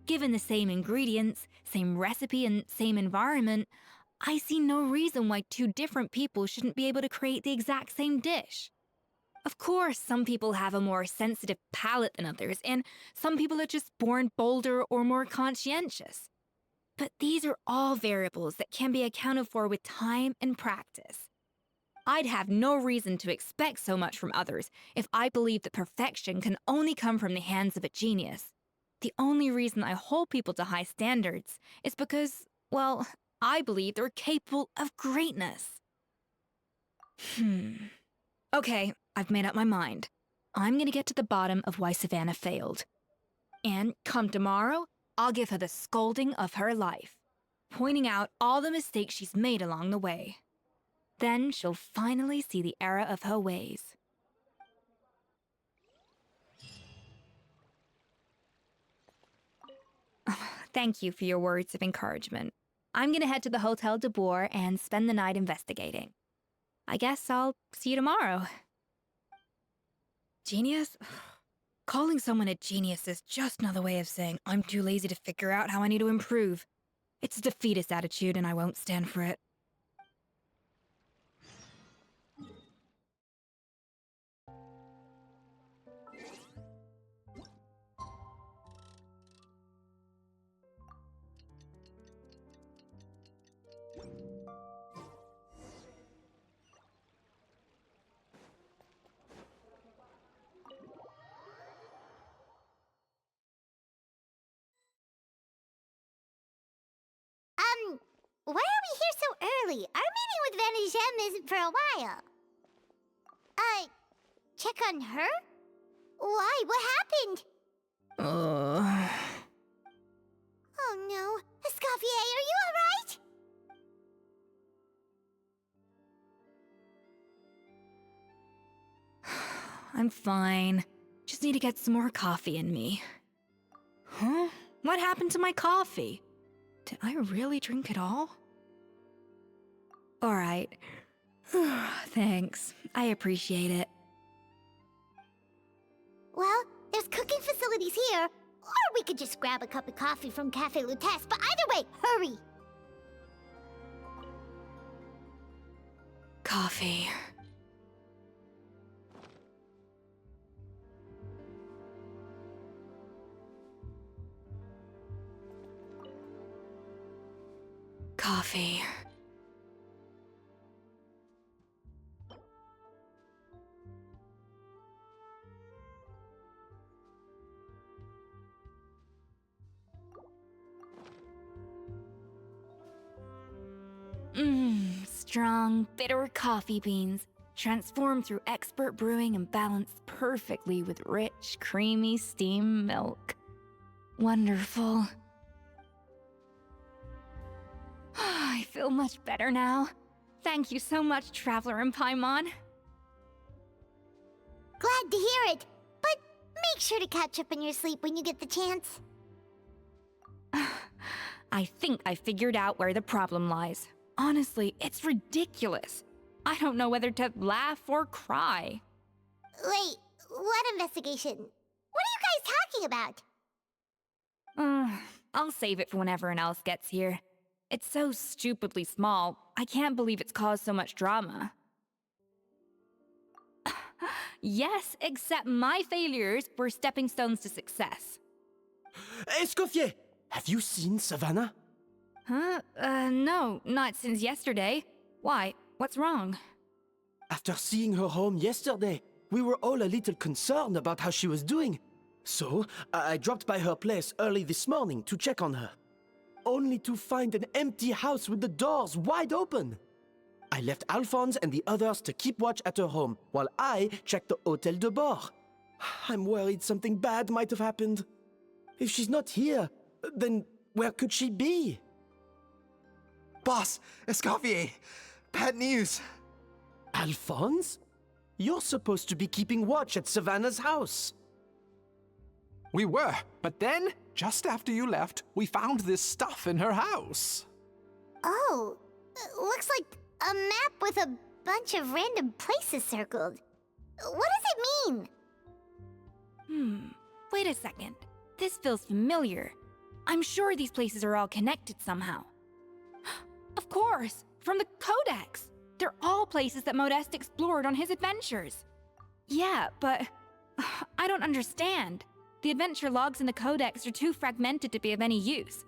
Speaker 7: Given the same ingredients, same recipe, and same environment, I see no reason why two different people shouldn't be able to create the exact same dish. Of course, some people have a more sensitive palate than others, and some people are just born bolder or more conscientious. But these are all variables that can be accounted for with time and practice. I'd have no reason to expect so much from others if I believed that perfection can only come from the hands of a genius. The only reason I hold people to high standards is because, well, I believe they're capable of greatness. Okay, I've made up my mind. I'm gonna get to the bottom of why Savannah failed. And come tomorrow, I'll give her the scolding of her life, pointing out all the mistakes she's made along the way. Then she'll finally see the error of her ways. Thank you for your words of encouragement. I'm gonna head to the Hotel de Boer and spend the night investigating. I guess I'll see you tomorrow. Genius? Calling someone a genius is just another way of saying I'm too lazy to figure out how I need to improve. It's a defeatist attitude and I won't stand for it.
Speaker 3: Why are we here so early? Our meeting with Vanigem isn't for a while. Check on her? Why? What happened? Oh no. Escoffier, are you alright?
Speaker 7: I'm fine. Just need to get some more coffee in me. Huh? What happened to my coffee? Did I really drink it all? Alright. Thanks. I appreciate it.
Speaker 3: Well, there's cooking facilities here. Or we could just grab a cup of coffee from Cafe Lutece, but either way, hurry!
Speaker 7: Coffee. Coffee. Strong, bitter coffee beans, transformed through expert brewing and balanced perfectly with rich, creamy steam milk. Wonderful. I feel much better now. Thank you so much, Traveler and Paimon.
Speaker 3: Glad to hear it, but make sure to catch up on your sleep when you get the chance.
Speaker 7: I think I figured out where the problem lies. Honestly, it's ridiculous. I don't know whether to laugh or cry.
Speaker 3: Wait, what investigation? What are you guys talking about?
Speaker 7: I'll save it for when everyone else gets here. It's so stupidly small, I can't believe it's caused so much drama. Yes, except my failures were stepping stones to success.
Speaker 9: Escoffier, have you seen Savannah?
Speaker 7: Huh? No, not since yesterday. Why? What's wrong?
Speaker 9: After seeing her home yesterday, we were all a little concerned about how she was doing. So, I dropped by her place early this morning to check on her. Only to find an empty house with the doors wide open. I left Alphonse and the others to keep watch at her home, while I checked the Hotel de Boer. I'm worried something bad might have happened. If she's not here, then where could she be?
Speaker 15: Boss, Escoffier, bad news.
Speaker 9: Alphonse? You're supposed to be keeping watch at Savannah's house.
Speaker 14: We were, but then, just after you left, we found this stuff in her house.
Speaker 3: Oh, looks like a map with a bunch of random places circled. What does it mean?
Speaker 7: Wait a second. This feels familiar. I'm sure these places are all connected somehow. Of course, from the Codex. They're all places that Modeste explored on his adventures. Yeah, but I don't understand. The adventure logs in the Codex are too fragmented to be of any use.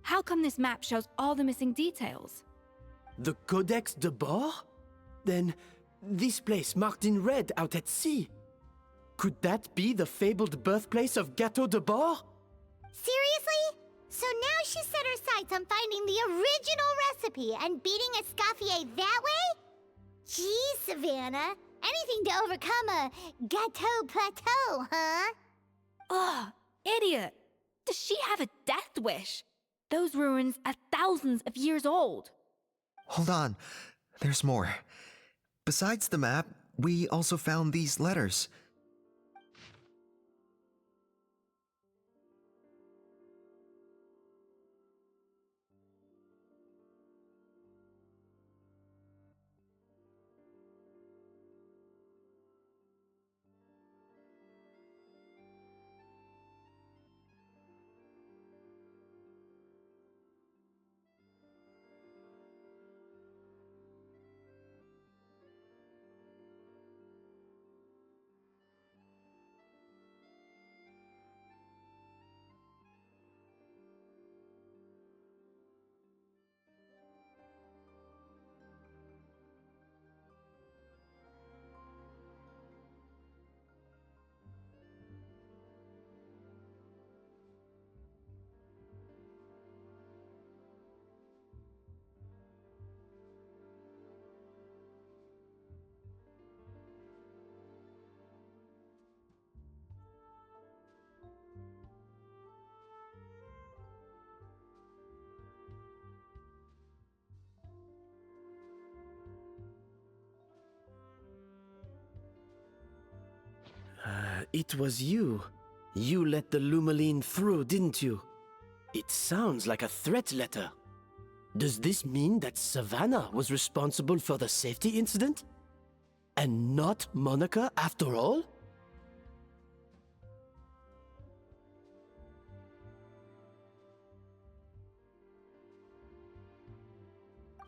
Speaker 7: How come this map shows all the missing details?
Speaker 9: The Codex de Bord? Then, this place marked in red out at sea. Could that be the fabled birthplace of Gâteau de Bord?
Speaker 3: Seriously? So now she set her sights on finding the original recipe and beating Escoffier that way? Gee, Savannah. Anything to overcome a Gâteau plateau, huh?
Speaker 7: Ugh, idiot! Does she have a death wish? Those ruins are thousands of years old.
Speaker 15: Hold on. There's more. Besides the map, we also found these letters.
Speaker 9: It was you. You let the Lumaline through, didn't you? It sounds like a threat letter. Does this mean that Savannah was responsible for the safety incident? And not Monica after all?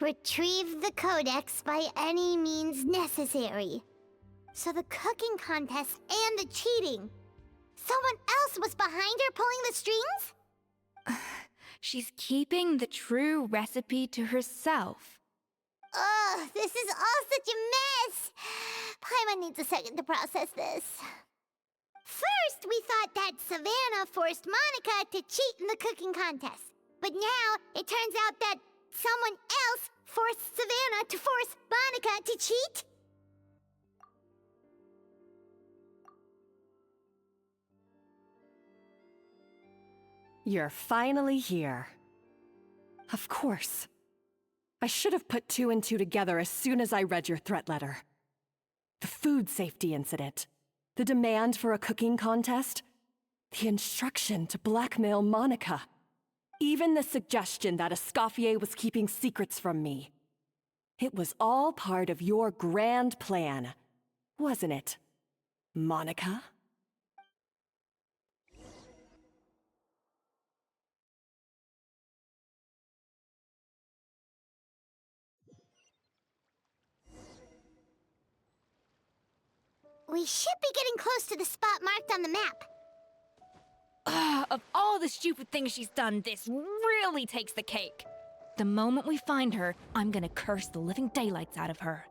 Speaker 3: Retrieve the Codex by any means necessary. So the cooking contest and the cheating. Someone else was behind her pulling the strings?
Speaker 7: She's keeping the true recipe to herself.
Speaker 3: Ugh, this is all such a mess. Paimon needs a second to process this. First, we thought that Savannah forced Monica to cheat in the cooking contest. But now, it turns out that someone else forced Savannah to force Monica to cheat?
Speaker 1: You're finally here. Of course. I should have put two and two together as soon as I read your threat letter. The food safety incident, the demand for a cooking contest, the instruction to blackmail Monica, even the suggestion that Escoffier was keeping secrets from me. It was all part of your grand plan, wasn't it, Monica?
Speaker 3: We should be getting close to the spot marked on the map.
Speaker 7: Of all the stupid things she's done, this really takes the cake. The moment we find her, I'm gonna curse the living daylights out of her.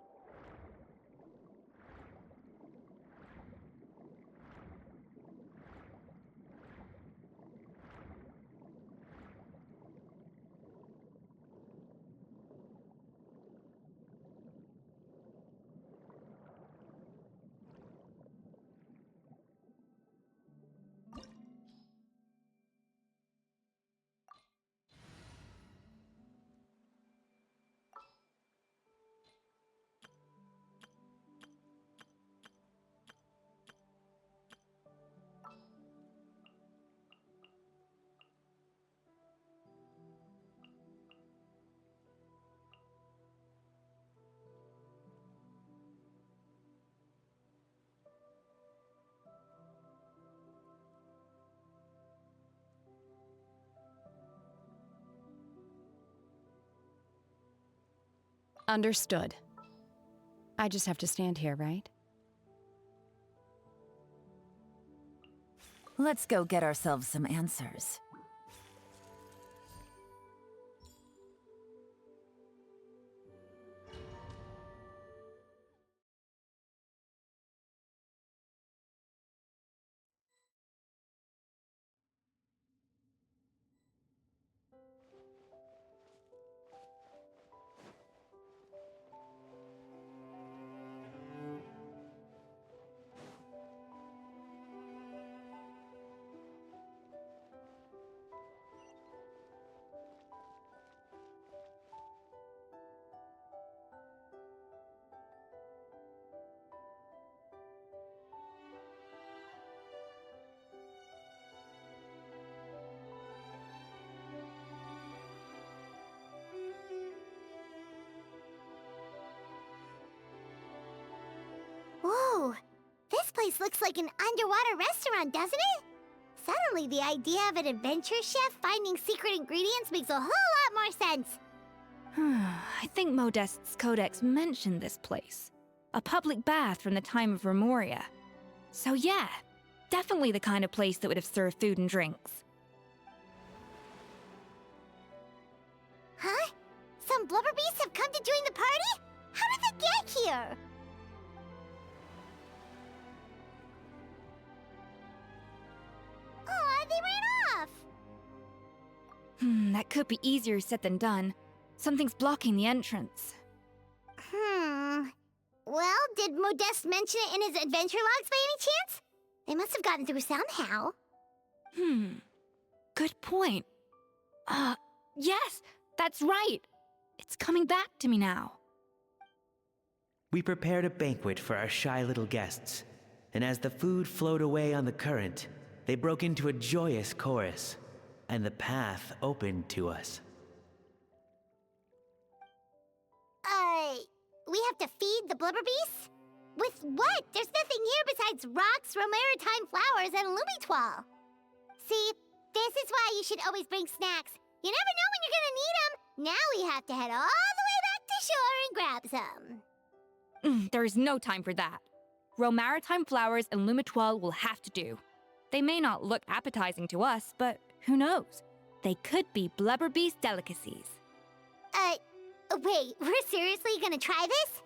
Speaker 19: Understood. I just have to stand here, right?
Speaker 20: Let's go get ourselves some answers.
Speaker 3: Whoa! This place looks like an underwater restaurant, doesn't it? Suddenly, the idea of an adventure chef finding secret ingredients makes a whole lot more sense.
Speaker 7: I think Modest's codex mentioned this place. A public bath from the time of Remoria. So yeah, definitely the kind of place that would have served food and drinks.
Speaker 3: Huh? Some blubber beasts have come to join the party? How did they get here? Aw, they ran off!
Speaker 7: That could be easier said than done. Something's blocking the entrance.
Speaker 3: Well, did Modeste mention it in his adventure logs by any chance? They must have gotten through somehow.
Speaker 7: Good point. Yes, that's right. It's coming back to me now.
Speaker 21: We prepared a banquet for our shy little guests, and as the food flowed away on the current, they broke into a joyous chorus, and the path opened to us.
Speaker 3: We have to feed the blubber beasts? With what? There's nothing here besides rocks, romaritime flowers, and lumitoile. See, this is why you should always bring snacks. You never know when you're gonna need them. Now we have to head all the way back to shore and grab some.
Speaker 7: There is no time for that. Romaritime flowers and lumitoile will have to do. They may not look appetizing to us, but who knows? They could be blubber beast delicacies.
Speaker 3: Wait, we're seriously gonna try this?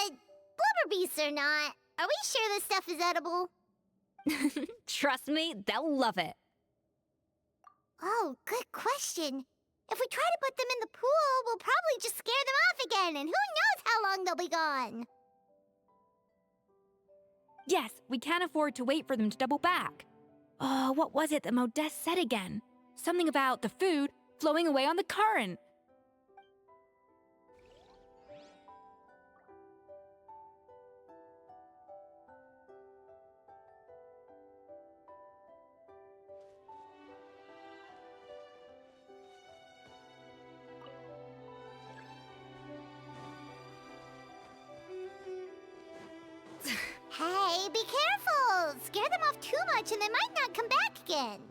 Speaker 3: Blubber beasts or not, are we sure this stuff is edible?
Speaker 7: Trust me, they'll love it.
Speaker 3: Oh, good question. If we try to put them in the pool, we'll probably just scare them off again, and who knows how long they'll be gone.
Speaker 7: Yes, we can't afford to wait for them to double back. Oh, what was it that Modeste said again? Something about the food flowing away on the current.
Speaker 3: Hey, be careful! Scare them off too much and they might not come back again.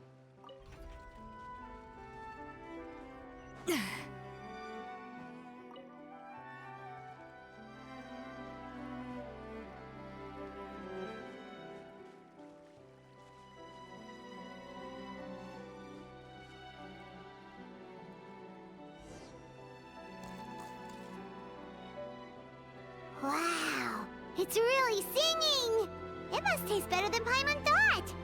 Speaker 3: Wow, It's really singing! It must taste better than Paimon thought!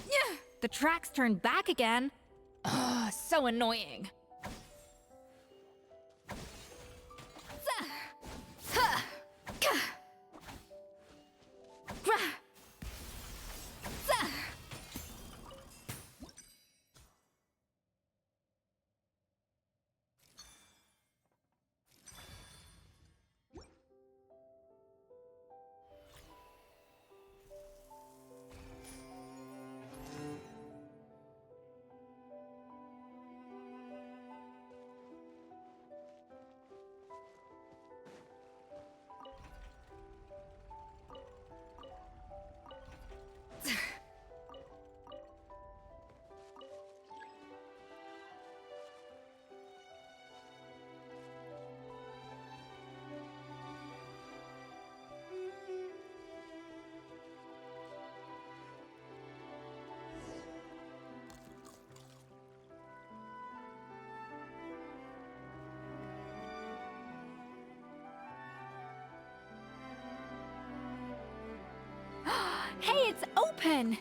Speaker 7: Yeah, the tracks turned back again. Ugh, so annoying. Hey, it's open!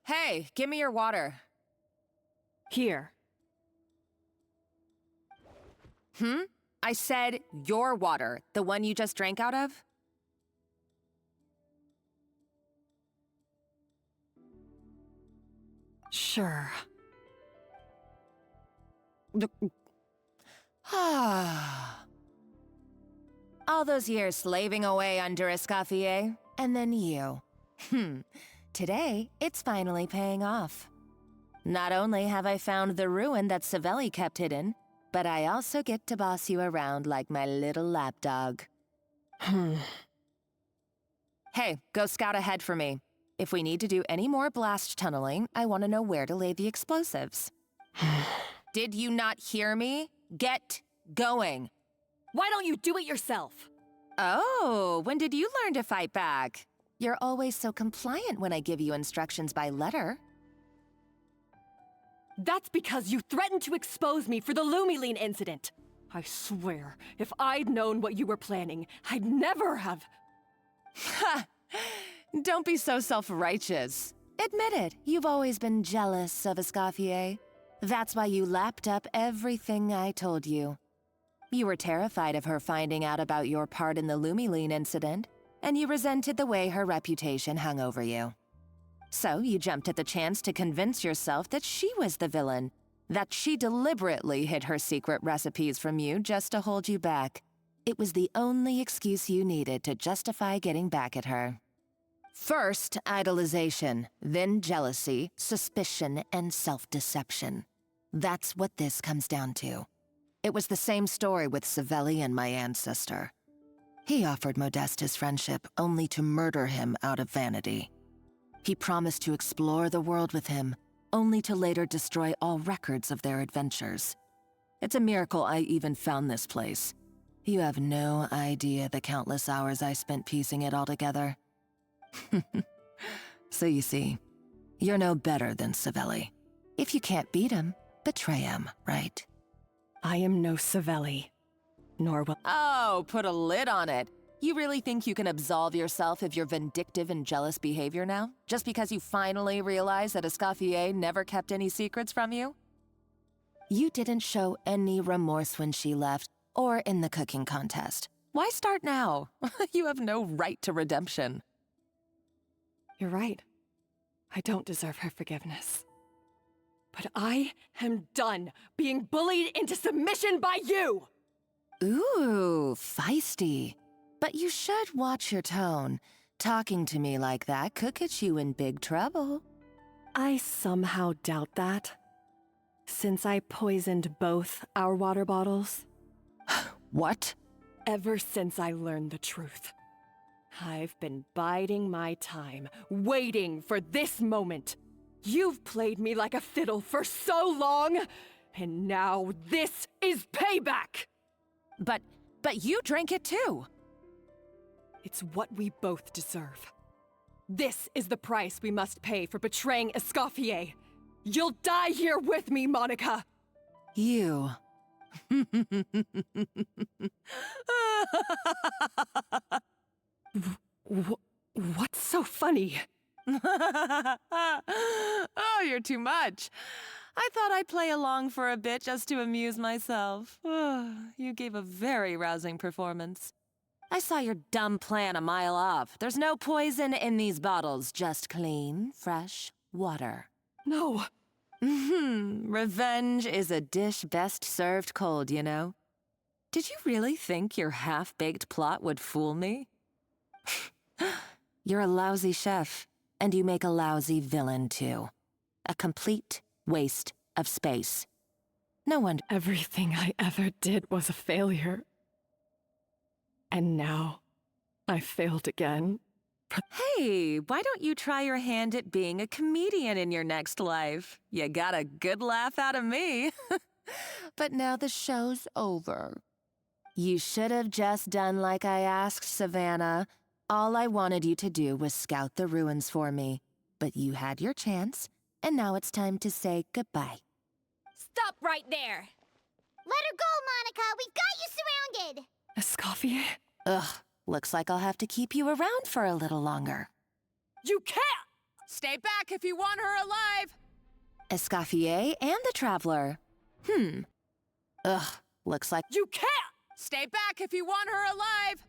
Speaker 2: Hey, give me your water.
Speaker 19: Here.
Speaker 2: I said your water, the one you just drank out of?
Speaker 19: Sure.
Speaker 2: All those years slaving away under Escoffier, and then you. Today, it's finally paying off. Not only have I found the ruin that Savelli kept hidden, but I also get to boss you around like my little lapdog. Hey, go scout ahead for me. If we need to do any more blast tunneling, I want to know where to lay the explosives. Did you not hear me? Get going.
Speaker 1: Why don't you do it yourself?
Speaker 2: Oh, when did you learn to fight back? You're always so compliant when I give you instructions by letter.
Speaker 1: That's because you threatened to expose me for the Lumiline incident. I swear, if I'd known what you were planning, I'd never have...
Speaker 2: Ha! Don't be so self-righteous. Admit it, you've always been jealous of Escoffier. That's why you lapped up everything I told you. You were terrified of her finding out about your part in the Lumiline incident, and you resented the way her reputation hung over you. So you jumped at the chance to convince yourself that she was the villain, that she deliberately hid her secret recipes from you just to hold you back. It was the only excuse you needed to justify getting back at her. First, idolization, then jealousy, suspicion, and self-deception. That's what this comes down to. It was the same story with Savelli and my ancestor. He offered Modeste his friendship only to murder him out of vanity. He promised to explore the world with him, only to later destroy all records of their adventures. It's a miracle I even found this place. You have no idea the countless hours I spent piecing it all together. So you see, you're no better than Savelli. If you can't beat him, betray him, right?
Speaker 19: I am no Savelli, nor will—
Speaker 2: Oh, put a lid on it. You really think you can absolve yourself of your vindictive and jealous behavior now? Just because you finally realize that Escoffier never kept any secrets from you? You didn't show any remorse when she left, or in the cooking contest. Why start now? You have no right to redemption.
Speaker 18: You're right. I don't deserve her forgiveness.
Speaker 1: But I am done being bullied into submission by you!
Speaker 2: Ooh, feisty. But you should watch your tone. Talking to me like that could get you in big trouble.
Speaker 18: I somehow doubt that. Since I poisoned both our water bottles.
Speaker 2: What?
Speaker 18: Ever since I learned the truth. I've been biding my time, waiting for this moment.
Speaker 1: You've played me like a fiddle for so long, and now this is payback!
Speaker 2: But you drank it too.
Speaker 1: It's what we both deserve. This is the price we must pay for betraying Escoffier. You'll die here with me, Monica!
Speaker 2: You.
Speaker 18: What's so funny?
Speaker 2: Oh, you're too much. I thought I'd play along for a bit just to amuse myself. You gave a very rousing performance. I saw your dumb plan a mile off. There's no poison in these bottles, just clean, fresh water.
Speaker 18: No.
Speaker 2: Revenge is a dish best served cold, you know. Did you really think your half-baked plot would fool me? You're a lousy chef, and you make a lousy villain, too. A complete waste of space. No wonder
Speaker 18: everything I ever did was a failure. And now, I failed again.
Speaker 2: Hey, why don't you try your hand at being a comedian in your next life? You got a good laugh out of me. But now the show's over. You should have just done like I asked, Savannah. All I wanted you to do was scout the ruins for me. But you had your chance, and now it's time to say goodbye.
Speaker 7: Stop right there!
Speaker 3: Let her go, Monica! We've got you surrounded!
Speaker 18: Escoffier?
Speaker 2: Ugh, looks like I'll have to keep you around for a little longer.
Speaker 1: You can't!
Speaker 2: Stay back if you want her alive! Escoffier and the Traveler. Ugh, looks like...
Speaker 1: You can't!
Speaker 2: Stay back if you want her alive!